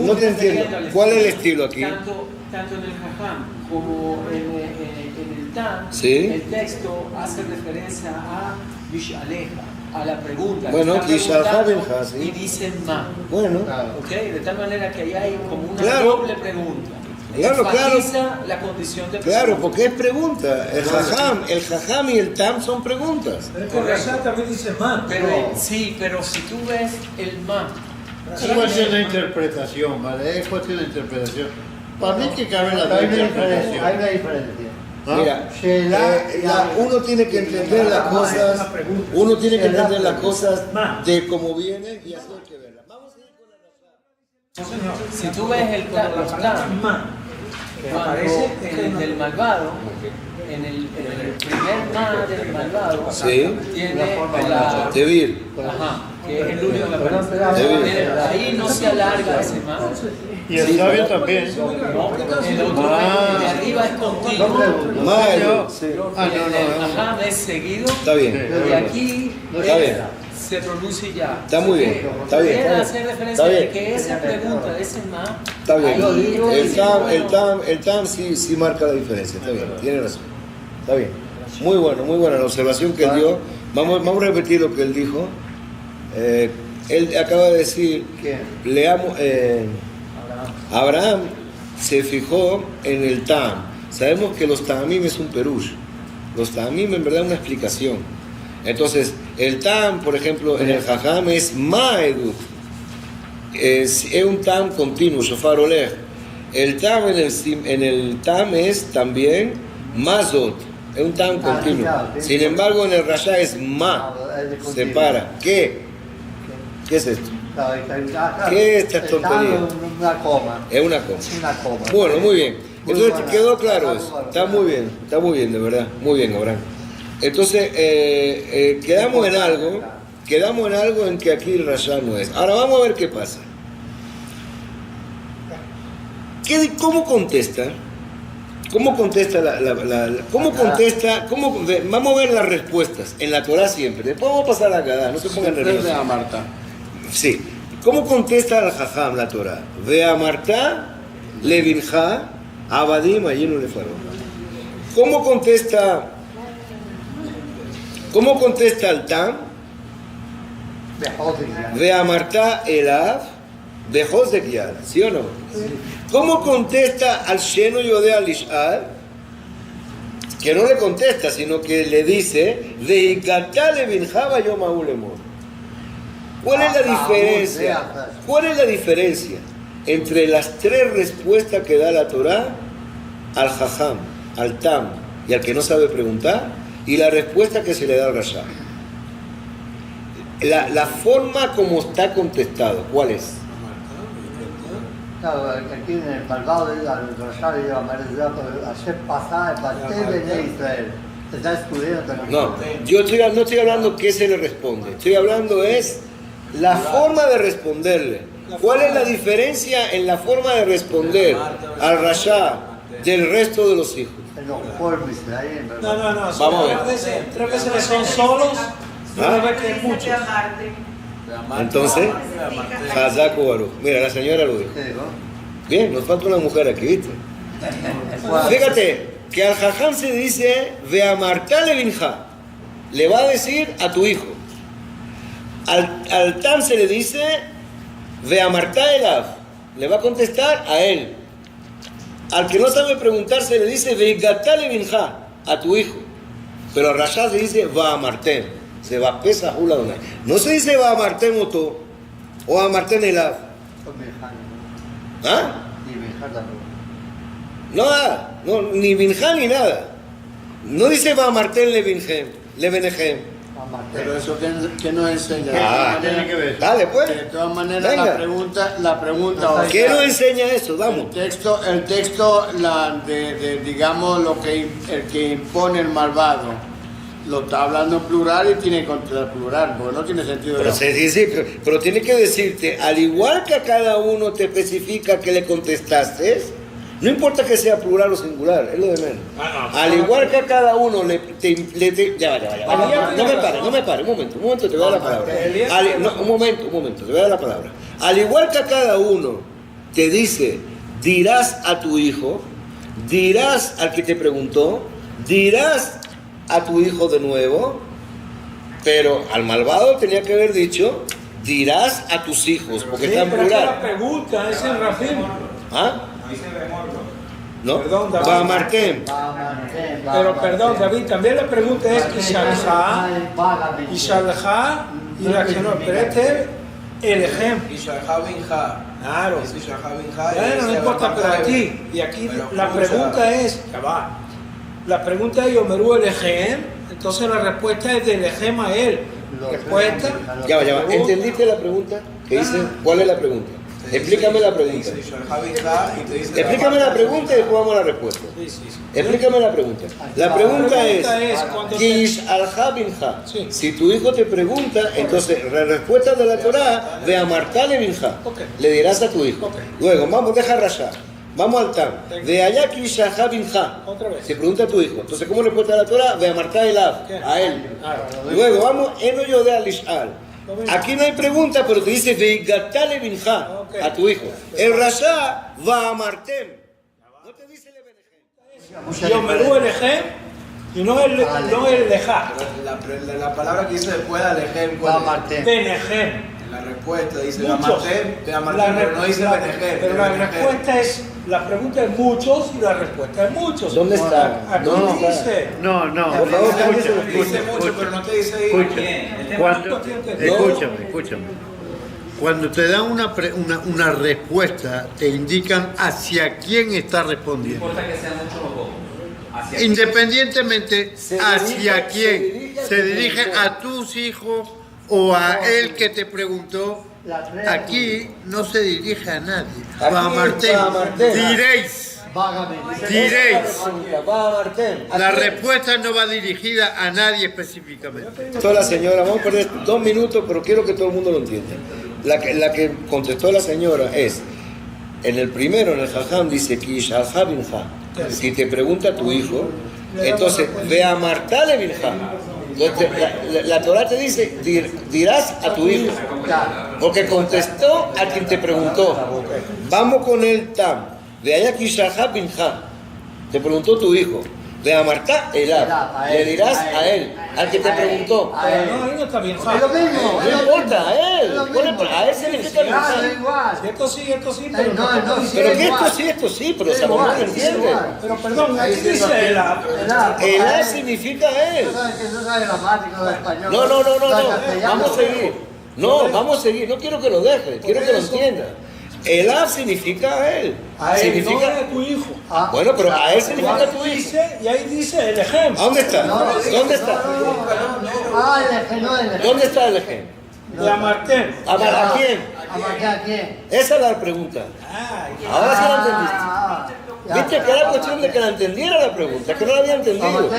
No te entiendo. ¿Cuál es el estilo aquí? Tanto en el Jajam como en el Tam, Sí. el texto hace referencia a Yish Aleja, a la pregunta. Bueno, que está Yish Aleja preguntando, Benja, sí. y dice ma. Bueno, ¿Ok? De tal manera que ahí hay como una Claro. doble pregunta. Claro, Enfatiza la condición de claro, pregunta. porque es pregunta. El jajam y el tam son preguntas. Pero que Rasha también dice man. Pero, sí, pero si tú ves el ma, Es cuestión de interpretación, ¿vale? Es cuestión de interpretación. Para mí que cabe la Hay una diferencia. interpretación. Hay una diferencia. ¿Ah? Mira, Sheila, uno tiene que entender las cosas, uno tiene que entender las cosas de cómo vienen y así hay que verlas. Vamos a ir con la Rasha. si tú ves los tam, cuando en el malvado, en el primer ma del malvado, Sí. tiene la... Debir. Ajá, que es el único que aparece. Debir. Ahí no se alarga ese ma. Y el sabio también. El otro de arriba es continuo. Mayo. Sí. Ah, no, El no. ajá es seguido. Está bien. Y aquí Está bien. se pronuncia ya. Está muy bien. Está bien. Quiere hacer referencia Está bien. de que esa pregunta de ese ma. Está bien. ahí El tam sí marca la diferencia. Está bien. Tiene razón. Está bien. Muy buena la observación que él dio. Vamos a repetir lo que él dijo. Él acaba de decir, leamos, Abraham se fijó en el tam. Sabemos que los tamim es un perush. Los tamim en verdad es una explicación. Entonces, el tam, por ejemplo, en el jajam es ma'edut. Es un tam continuo, shofar olej. El tam en el tam es también mazot. Es un tam continuo. Sin embargo, en el rasha es ma. Se para. ¿Qué? ¿Qué es esto? ¿Qué es esta tontería? Una coma. Es una cosa. Una coma. Bueno, muy bien. Entonces buena. quedó claro eso. Está muy bien, de verdad. Muy bien, Abraham. Entonces, quedamos en algo en que aquí el rasha no es. Ahora vamos a ver qué pasa. ¿Cómo contesta ¿Cómo contesta cómo contesta? Vamos a ver las respuestas en la Torah siempre. Después vamos a pasar a Gadá, no se pongan nerviosos. Desde Marta. Sí. ¿Cómo contesta al Jajam la Torah? Vea Marta, Levinja, Abadim, Ayinu Lefarón. ¿Cómo contesta al Tam? Vea Marta, Elav, Bejos de Gial. ¿Sí o no? ¿Cómo contesta al Sheno Yodea Lishal? Que no le contesta, sino que le dice, Veikatá Levinja, Bayom Ulemor. ¿Cuál es la diferencia? ¿Cuál es la diferencia entre las tres respuestas que da la Torá al Jajam, al Tam y al que no sabe preguntar, y la respuesta que se le da al Rasha? La forma como está contestado, ¿cuál es? Claro, aquí en el malvado al Rasha le llama hacer pasar el pastel de Israel. Te está excluyendo también. No, yo no estoy hablando qué se le responde, estoy hablando es la forma de responderle. ¿Cuál es la diferencia en la forma de responder al Rasha del resto de los hijos? No, Vamos a ver. Tres veces son solos, una vez que es muchos. Entonces, Hazak o Baruch. Mira, la señora lo dijo. Bien, nos falta una mujer aquí, ¿viste? Fíjate que al Jajam se dice Veamarta Levinja, le va a decir a tu hijo. Al Tam se le dice Veamarta Elav, le va a contestar a él. Al que no sabe preguntar se le dice Veigata Levinja, a tu hijo. Pero a Rasha se dice Vaamartem, se va a pesar Hula Donai. No se dice Vaamartem Oto o Vaamartem Elav. ¿Ah? No, ni Binja ni nada. No dice Vaamartem Levenejem. Pero eso que nos enseña. Tiene que ver. Dale, pues. De todas maneras, Venga. la pregunta. ¿Qué nos enseña eso? Vamos. El texto digamos, el que impone el malvado, lo está hablando en plural y tiene que contestar plural, porque no tiene sentido. Pero tiene que decirte, al igual que a cada uno te especifica que le contestaste, no importa que sea plural o singular, es lo de menos. Al igual que a cada uno ya va. No me pare, un momento, te voy a dar la palabra. Un momento, te voy a dar la palabra. Al igual que a cada uno te dice, dirás a tu hijo, dirás al que te preguntó, dirás a tu hijo de nuevo, pero al malvado tenía que haber dicho, dirás a tus hijos, porque está en plural. La pregunta es el Rafim. ¿Ah? ¿No? Perdón, David. Vaamartem. Pero perdón, David, también la pregunta es Ishalja y la que no, pero este es el ejemplo. Claro. Bueno, no importa, pero aquí, y aquí la pregunta es, la pregunta es Yomerú el ejem, entonces la respuesta es del ejem a él. Respuesta. Ya va. ¿Entendiste la pregunta? ¿Qué dice? ¿Cuál es la pregunta? Explícame la pregunta. Explícame la pregunta y después vamos a la respuesta. Explícame la pregunta. La pregunta es, Kish al Binja. Si tu hijo te pregunta, entonces la respuesta de la Torah, de Amartale Binja, le dirás a tu hijo. Luego, vamos, deja rayar. Vamos al Tam. De allá Kish al Binja. Se pregunta a tu hijo. Entonces, ¿cómo respuesta de la Torah? De Amartale Elav, a él. Luego, vamos, Eno Yodea Lishal. Aquí no hay pregunta, pero te dice Veigatale Binja, a tu hijo. El Rasha va a Martem. No te dice Levenejem. Yomerú el ejem y no el lejá. La palabra que dice después de Alejem, Benejem. la respuesta dice Muchos. pero no dice Benejem. Pero la respuesta es, la pregunta es muchos y la respuesta es muchos. ¿Dónde está? Aquí dice. No, Por favor, Dice mucho, pero no te dice ahí. Escúchame. Cuando te dan una respuesta, te indican hacia quién está No respondiendo. importa que sean muchos o pocos. Hacia Independientemente hacia quién se dirige a tus hijos o a él que te preguntó. Aquí no se dirige a nadie. Va a Martín. Diréis. La respuesta no va dirigida a nadie específicamente. Contestó la señora, vamos a perder 2 minutos, pero quiero que todo el mundo lo entienda. La que contestó la señora es, En el primero, en el Jajam, dice que Ishalha binja. Si te pregunta tu hijo, entonces ve a Martale binja. Entonces, la Torah te dice, dirás a tu hijo. Porque contestó a quien te preguntó. Vamos con el tam. De allá que Ishalha binja. Te preguntó tu hijo. De Amartá, le dirás a él, al que te preguntó. No, ahí no está bien. Es lo mismo. No importa, a él. A él significa Claro, bien. igual. Esto sí, pero No, no, Pero que igual. esto sí, pero Salomón no entiende. Pero perdón, aquí dice la... El significa él. Eso es gramático de español. No. Vamos a seguir. No, vamos a seguir. No quiero que lo deje, quiero que lo entienda. El significa a él. A él, Significa... no a tu hijo. Bueno, pero a él significa tu hijo. Dice, y ahí dice el ejemplo. ¿A dónde está? ¿Dónde está? ¿Dónde está el ejemplo? De Amartén. ¿A quién? ¿A quién? Esa es la pregunta. Ahora sí la entendiste. Viste que era cuestión de que la entendiera la pregunta, que no la había entendido.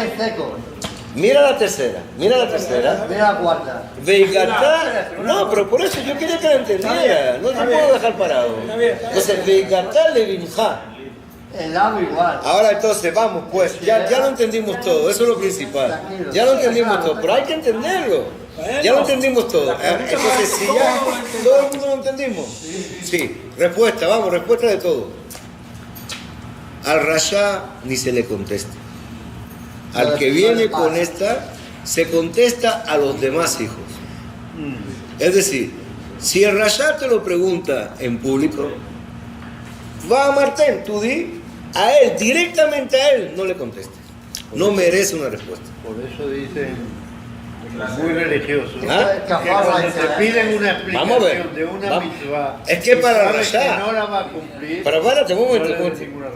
Mira la tercera. Mira la cuarta. Veigatá, no, pero por eso yo quería que la entendiera, no te puedo dejar parado. Entonces, Veigatá le binja. El amo igual. Ahora entonces, vamos pues, ya lo entendimos todo, eso es lo principal. Ya lo entendimos todo, pero hay que entenderlo. Ya lo entendimos todo. Entonces, si ya todo el mundo lo entendimos. Sí, respuesta, vamos, respuesta de todo. Al Rasha ni se le contesta. Al que viene con esta, se contesta a los demás hijos. Es decir, si el Rasha te lo pregunta en público, va a Martín, tú di, a él, directamente a él, no le contestes. No merece una respuesta. Por eso dicen muy religiosos. ¿Ah? Que cuando te piden una Vamos a ver. explicación de una mitzvah, Es que para sabes Rasha, que no la va a cumplir. pero párate un no le des momentico, ninguna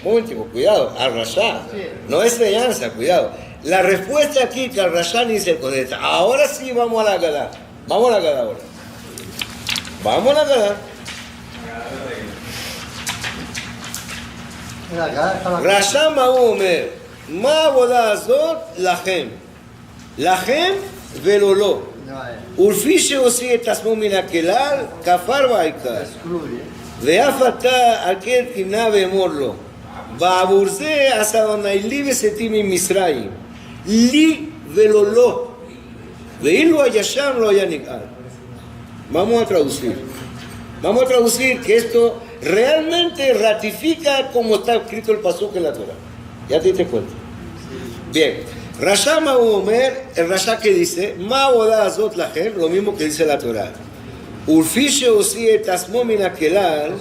un momentico, cuidado, al Rasha, no es enseñanza, cuidado. La respuesta aquí que al Rasha ni se contesta. Ahora sí vamos a la Gadá. Vamos a la Gadá ahora. Vamos a la Gadá. Rasha Ma'u Omer, Ma Avodah Azot Lachem. לכם ולא לא. ולפי שעושה את עצמו מן הכלל, כפר בעיקר. ואף אתה הקל תמנע ואמור לו. בעבור זה עשה אדוני לי ושאתי ממצרים. לי ולא לא. ואילו הישם לא היה נגאל. Vamos a traducir. Vamos a traducir que esto realmente ratifica como está escrito el pasuk en la Torah. ¿Ya te diste cuenta? Bien. Rasha Ma'u Omer, el Rasha que dice, Ma Avodah Azot Lachem, lo mismo que dice la Torah. Ulfi she'osi et asmo min hakelal,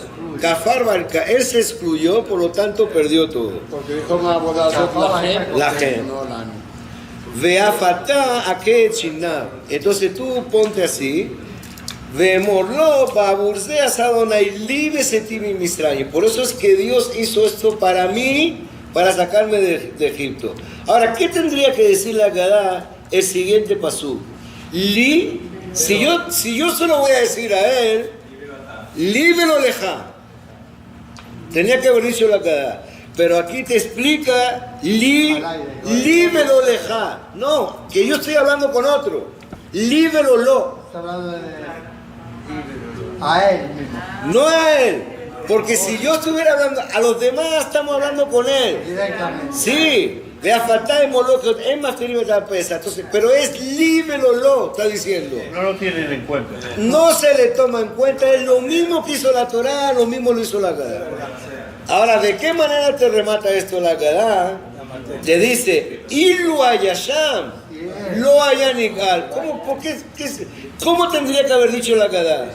kafar barka, él se excluyó, por lo tanto perdió todo. Porque dijo Ma Avodah Azot Lachem. Ve'afata aket shinnav. Entonces tú ponte así, Ve'emorlo ba'avur ze asa Adonai li v'seti mi Misraim. Por eso es que Dios hizo esto para mí, para sacarme de Egipto. Ahora, ¿qué tendría que decir la Gadá el siguiente pasú? Li, si yo solo voy a decir a él, li velo leja. Tenía que haber dicho la Gadá. Pero aquí te explica li velo leja. No, que yo estoy hablando con otro. Li velo lo. Está hablando a él mismo. No a él. Porque si yo estuviera hablando, a los demás estamos hablando con él. Directamente. Sí, de afatar el moloco, es más querido la pesa. Entonces, pero es líbelo lo, está diciendo. No lo tienen en cuenta. No se le toma en cuenta, es lo mismo que hizo la Torá, lo mismo lo hizo la Gadá. Ahora, ¿de qué manera te remata esto la Gadá? Te dice, Ilu Ayasham, lo Ayanigal. ¿Cómo tendría que haber dicho la Gadá?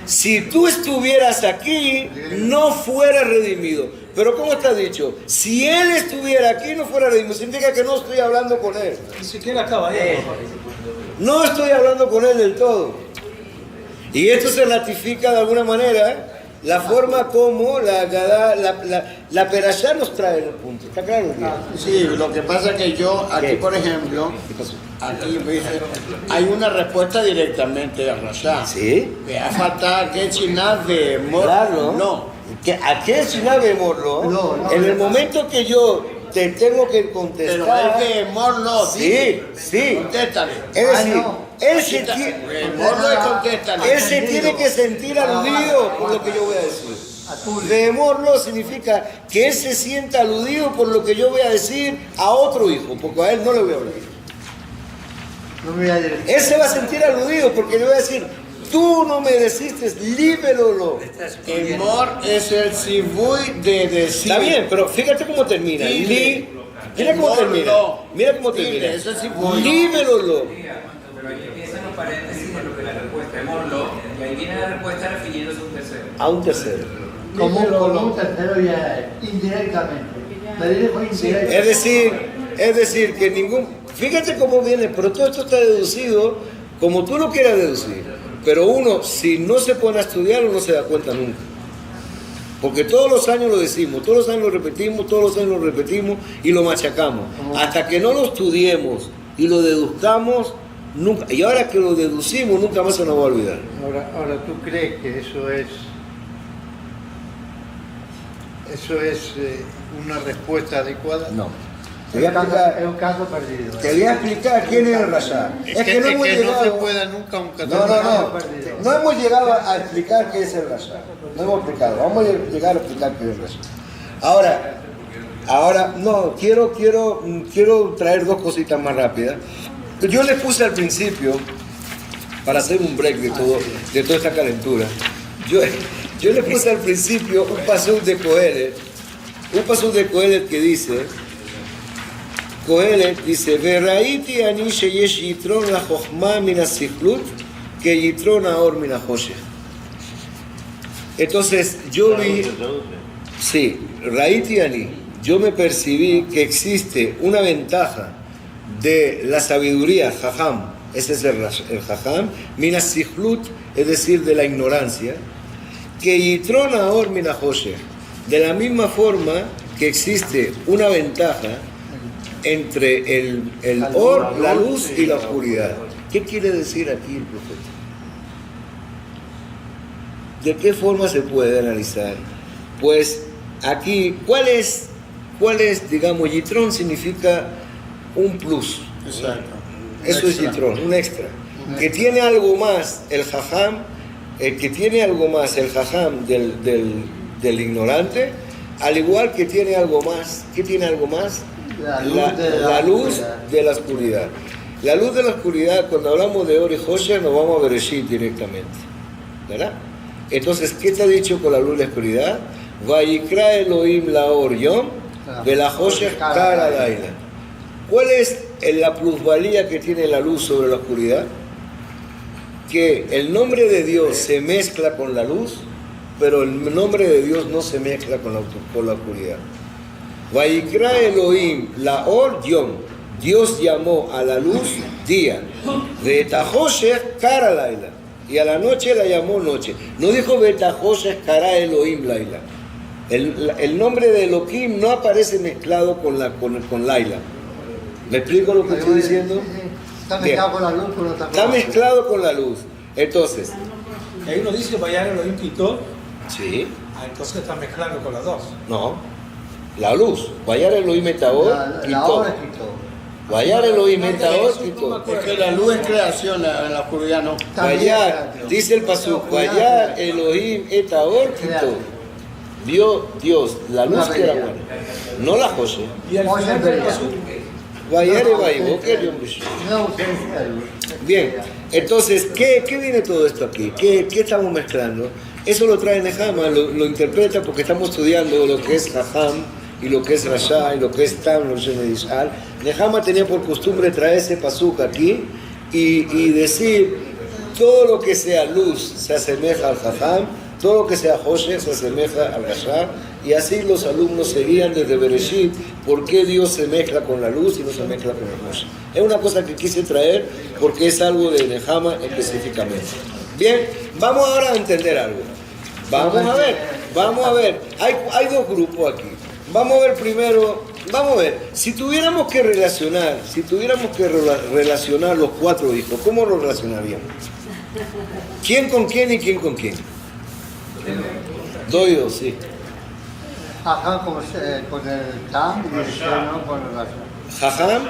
Si tú estuvieras aquí, no fuera redimido. Pero ¿cómo está dicho? Si él estuviera aquí, no fuera redimido. Significa que no estoy hablando con él. Ni siquiera acaba ahí. No estoy hablando con él del todo. Y esto se ratifica de alguna manera la forma como la perashá nos trae el punto. ¿Está claro? Sí, lo que pasa es que yo, aquí por ejemplo, aquí dice, hay una respuesta directamente a Rasha. ¿Sí? Me ha faltado que chinar de mor. Claro. No. Que aquel Shinab de Morlo, en el momento que yo te tengo que Pero contestar. es que Morlo, Sí, sí. contéstale. Es decir, no. él se tiene, Morlo es contéstale. él se tiene que sentir aludido por lo que yo voy a decir. A tu Remorlo significa que él se sienta aludido por lo que yo voy a decir a otro hijo, porque a él no le voy a hablar. no me voy a decir. Él se va a sentir aludido porque le voy a decir, tú no me deciste, líbelo. Emor es el sibuy de decir. Está bien, pero fíjate cómo termina. Mira cómo termina. Mira cómo termina. Dile, eso sí fue. Líbelo. Pero ahí empiezan los paréntesis de lo que la respuesta es morlo, y ahí viene la respuesta refiriéndose a un tercero. A un tercero. Como un tercero ya indirectamente. Me dirijo indirectamente. Es decir, que ningún... Fíjate cómo viene, pero todo esto está deducido como tú lo quieras deducir. Pero uno, si no se pone a estudiarlo, no se da cuenta nunca. Porque todos los años lo decimos, todos los años lo repetimos, todos los años lo repetimos y lo machacamos. Hasta que no lo estudiemos y lo deduzcamos, nunca. Y ahora que lo deducimos, nunca más se nos va a olvidar. Ahora, ¿tú crees que eso es una respuesta adecuada? No. Te voy a explicar, Es un caso perdido. te voy a explicar quién es el Rashá. Es que no hemos no se llegado... pueda nunca un No, católico. no hemos llegado a explicar qué es el Rashá. No hemos explicado. Vamos a llegar a explicar qué es el Rashá. Ahora, no, quiero traer dos cositas más rápidas. Yo les puse al principio, para hacer un break de toda esta calentura, yo les puse al principio un pasuk de Kohelet que dice, Kohelet dice, Veraiti ani sheyesh yitron la chokhmah min hasichlut que yitron haor min hachoshech. Entonces yo vi, sí, Raiti ani, yo me percibí que existe una ventaja de la sabiduría, jajam, ese es el jajam, min hasichlut, es decir, de la ignorancia, que yitron haor min hachoshech. De la misma forma que existe una ventaja entre el or, la luz y la oscuridad. ¿Qué quiere decir aquí el profeta? ¿De qué forma se puede analizar? Pues aquí, ¿cuál es, digamos, yitrón significa un plus? Exacto. Eso es yitrón, un extra. Que tiene algo más el jajam, que tiene algo más el jajam del ignorante, al igual que tiene algo más. ¿Qué tiene algo más? La luz de la oscuridad. La luz de la oscuridad, cuando hablamos de Or y Joshech, nos vamos a Bereshit directamente. ¿Verdad? Entonces, ¿qué está dicho con la luz de la oscuridad? Vayikra Elohim la Or Yom, Vela Joshech Kara Laila. ¿Cuál es la plusvalía que tiene la luz sobre la oscuridad? Que el nombre de Dios se mezcla con la luz, pero el nombre de Dios no se mezcla con la oscuridad. Vayikra Elohim la Or Yom. Dios llamó a la luz día. Vetajoshech Kara Laila. Y a la noche la llamó noche. No dijo Vetajoshech Kara Elohim Laila. El nombre de Elohim no aparece mezclado con Laila. ¿Me explico lo que estoy diciendo? Está mezclado con la luz, pero no está mezclado con la luz. Entonces, Ahí uno dice Vayar Elohim quitó, sí, entonces está mezclando con las dos. no, la luz. Vayar Elohim Etaor, la hora quitó. Vayar Elohim Etaor, quitó. Es que la luz es creación, la oscuridad no. Vayar, dice el pasuk, Vayar Elohim Etaor, quitó. Vio Dios la luz que era buena, no la José. Y al final del paso, Vayar Evaivó, que Dios mío. Una ausencia de luz. Bien, entonces, ¿qué viene todo esto aquí? ¿Qué estamos mezclando? Eso lo trae Nehama, lo interpreta porque estamos estudiando lo que es Jajam y lo que es Rasha y lo que es Tam, lo que es Medishal. Nehama tenía por costumbre traer ese pasuk aquí y decir todo lo que sea luz se asemeja al Jajam, todo lo que sea Joshech se asemeja al Rasha, y así los alumnos seguían desde Bereshit por qué Dios se mezcla con la luz y no se mezcla con el Joshech. Es una cosa que quise traer porque es algo de Nehama específicamente. Bien, vamos ahora a entender algo. Vamos a ver. Hay dos grupos aquí. Vamos a ver primero, si tuviéramos que relacionar los cuatro hijos, ¿cómo lo relacionaríamos? ¿Quién con quién y quién con quién? Doy dos, sí. Jajam con el tam y el seno con el rasha. Jajam,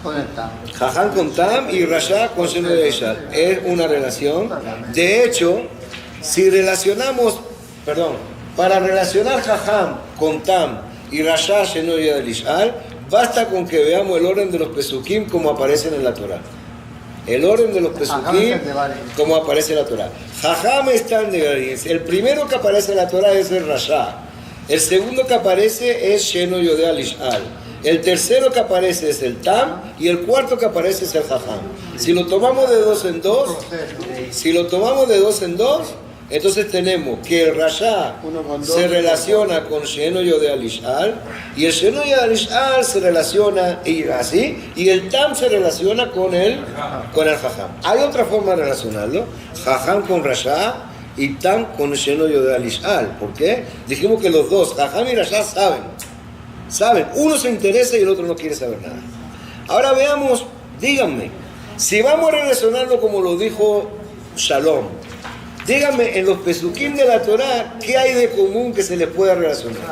Con el tam. Jajam con Tam y Rasha con Sheno Yodea Lishal. Es una relación. De hecho, si relacionamos, perdón, para relacionar Jajam con Tam y Rasha Sheno Yodea Lishal, basta con que veamos el orden de los Pesukim como aparecen en la Torah. El orden de los Pesukim como aparece en la Torah. Jajam está en Devarim. El primero que aparece en la Torah es el Rasha. El segundo que aparece es Sheno Yodea Lishal. El tercero que aparece es el Tam y el cuarto que aparece es el Jajam. Si lo tomamos de dos en dos, entonces tenemos que el Rasha se relaciona con Sheno Yodea Lishal y el Sheno Yodea Lishal se relaciona y así y el Tam se relaciona con el Jajam. Hay otra forma de relacionarlo, Jajam con Rasha y Tam con Sheno Yodea Lishal. ¿Por qué? Dijimos que los dos, Jajam y Rasha, saben, uno se interesa y el otro no quiere saber nada. Ahora veamos, díganme, si vamos a relacionarlo como lo dijo Shalom, díganme en los Pesukim de la Torah, ¿qué hay de común que se les pueda relacionar?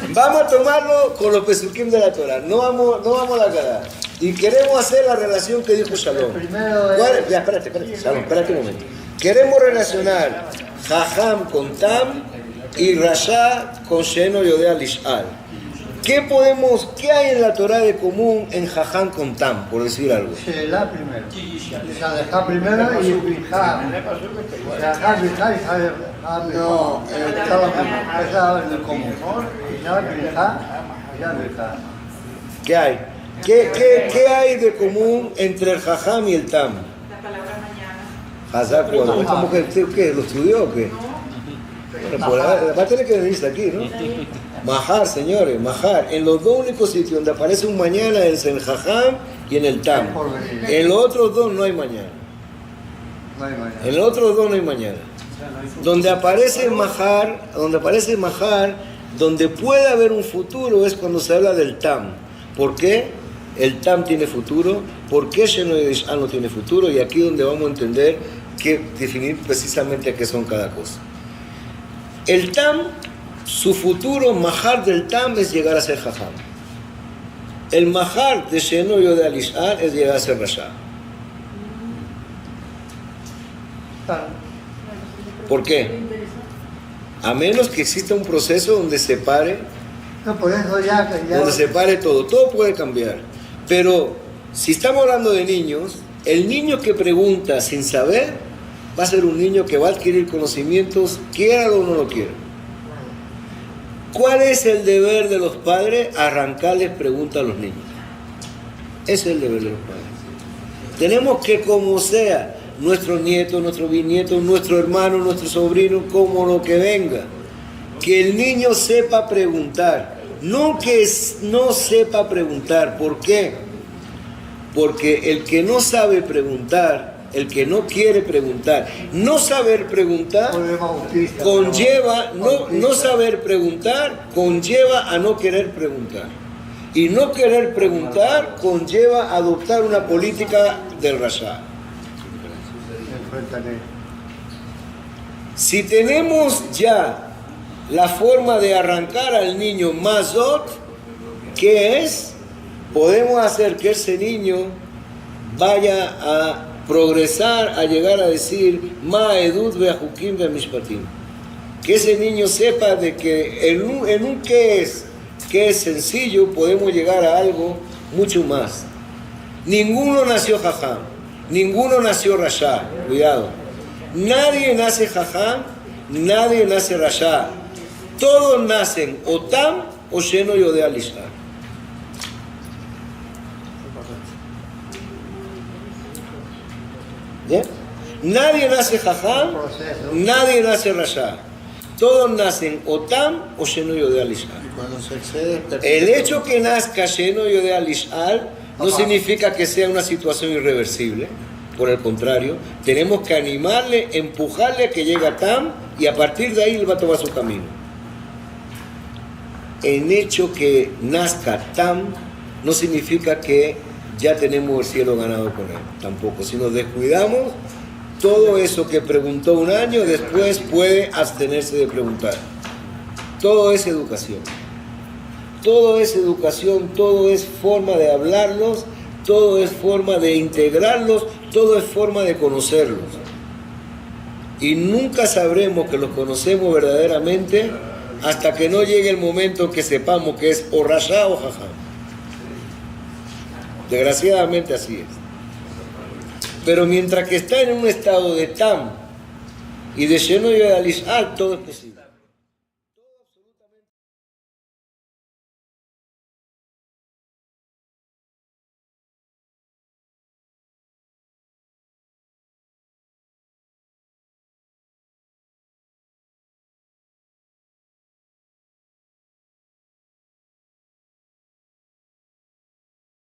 Vamos a tomarlo con los Pesukim de la Torah, no vamos a la cara. Y queremos hacer la relación que dijo Shalom. Ya, espérate, Shalom, espérate un momento. Queremos relacionar Jajam con Tam y Rasha con Sheno Yodea Lishal. ¿Qué hay en la Torah de común en Jajam con Tam, por decir algo? Shelah primero. Shadejá primero y Bijá. Shadejá, Bijá y Shadejá. No, esa es el común. Bijá. ¿Qué hay? ¿Qué hay de común entre el Jajam y el Tam? Hazak, ¿esta mujer qué? ¿Lo estudió o qué? Bueno, pues va a tener que venirse aquí, ¿no? Mahar, señores, Mahar. En los dos únicos sitios donde aparece un mañana es en el Jajam y en el Tam. En los otros dos no hay mañana. En los otros dos no hay mañana. Donde aparece Mahar, donde puede haber un futuro es cuando se habla del Tam. ¿Por qué? El Tam tiene futuro. ¿Por qué Sheno Yodea Lishal no tiene futuro? Y aquí es donde vamos a entender definir precisamente qué son cada cosa. El Tam, su futuro, Mahar del Tam es llegar a ser Jajam. El Mahar de Sheno Yodea Lishal es llegar a ser Rasha. ¿Por qué? A menos que exista un proceso donde separe, donde separe todo puede cambiar. Pero si estamos hablando de niños, el niño que pregunta sin saber va a ser un niño que va a adquirir conocimientos, quiera o no lo quiera. ¿Cuál es el deber de los padres? Arrancarles preguntas a los niños. Ese es el deber de los padres. Tenemos que, como sea, nuestros nietos, nuestros bisnietos, nuestro hermano, nuestro sobrino, como lo que venga, que el niño sepa preguntar. No que no sepa preguntar. ¿Por qué? Porque el que no sabe preguntar, el que no quiere preguntar, no saber preguntar conlleva, no saber preguntar conlleva a no querer preguntar. Y no querer preguntar conlleva a adoptar una política del Rasha. Si tenemos ya la forma de arrancar al niño Mazot, ¿qué es? Podemos hacer que ese niño vaya a progresar, a llegar a decir Ma edut ve'achukim ve'mishpatim. Que ese niño sepa de que en un que es sencillo, podemos llegar a algo mucho más. Ninguno nació Jajam, ninguno nació Rasha, cuidado. Nadie nace Jajam, nadie nace Rasha. Todos nacen o Tam o Sheno Yodea Lishal. ¿Bien? Nadie nace Jajam, nadie nace Rasha. Todos nacen o Tam o Sheno Yodea Lishal. El hecho que nazca Sheno Yodea Lishal no significa que sea una situación irreversible. Por el contrario, tenemos que animarle, empujarle a que llegue a Tam y a partir de ahí él va a tomar su camino. El hecho que nazca Tam no significa que ya tenemos el cielo ganado con él, tampoco. Si nos descuidamos, todo eso que preguntó un año, después puede abstenerse de preguntar. Todo es educación. Todo es educación, todo es forma de hablarlos, todo es forma de integrarlos, todo es forma de conocerlos. Y nunca sabremos que los conocemos verdaderamente hasta que no llegue el momento en que sepamos que es o rayá o jajá. Desgraciadamente así es. Pero mientras que está en un estado de tam y de lleno de alishar, todo es posible.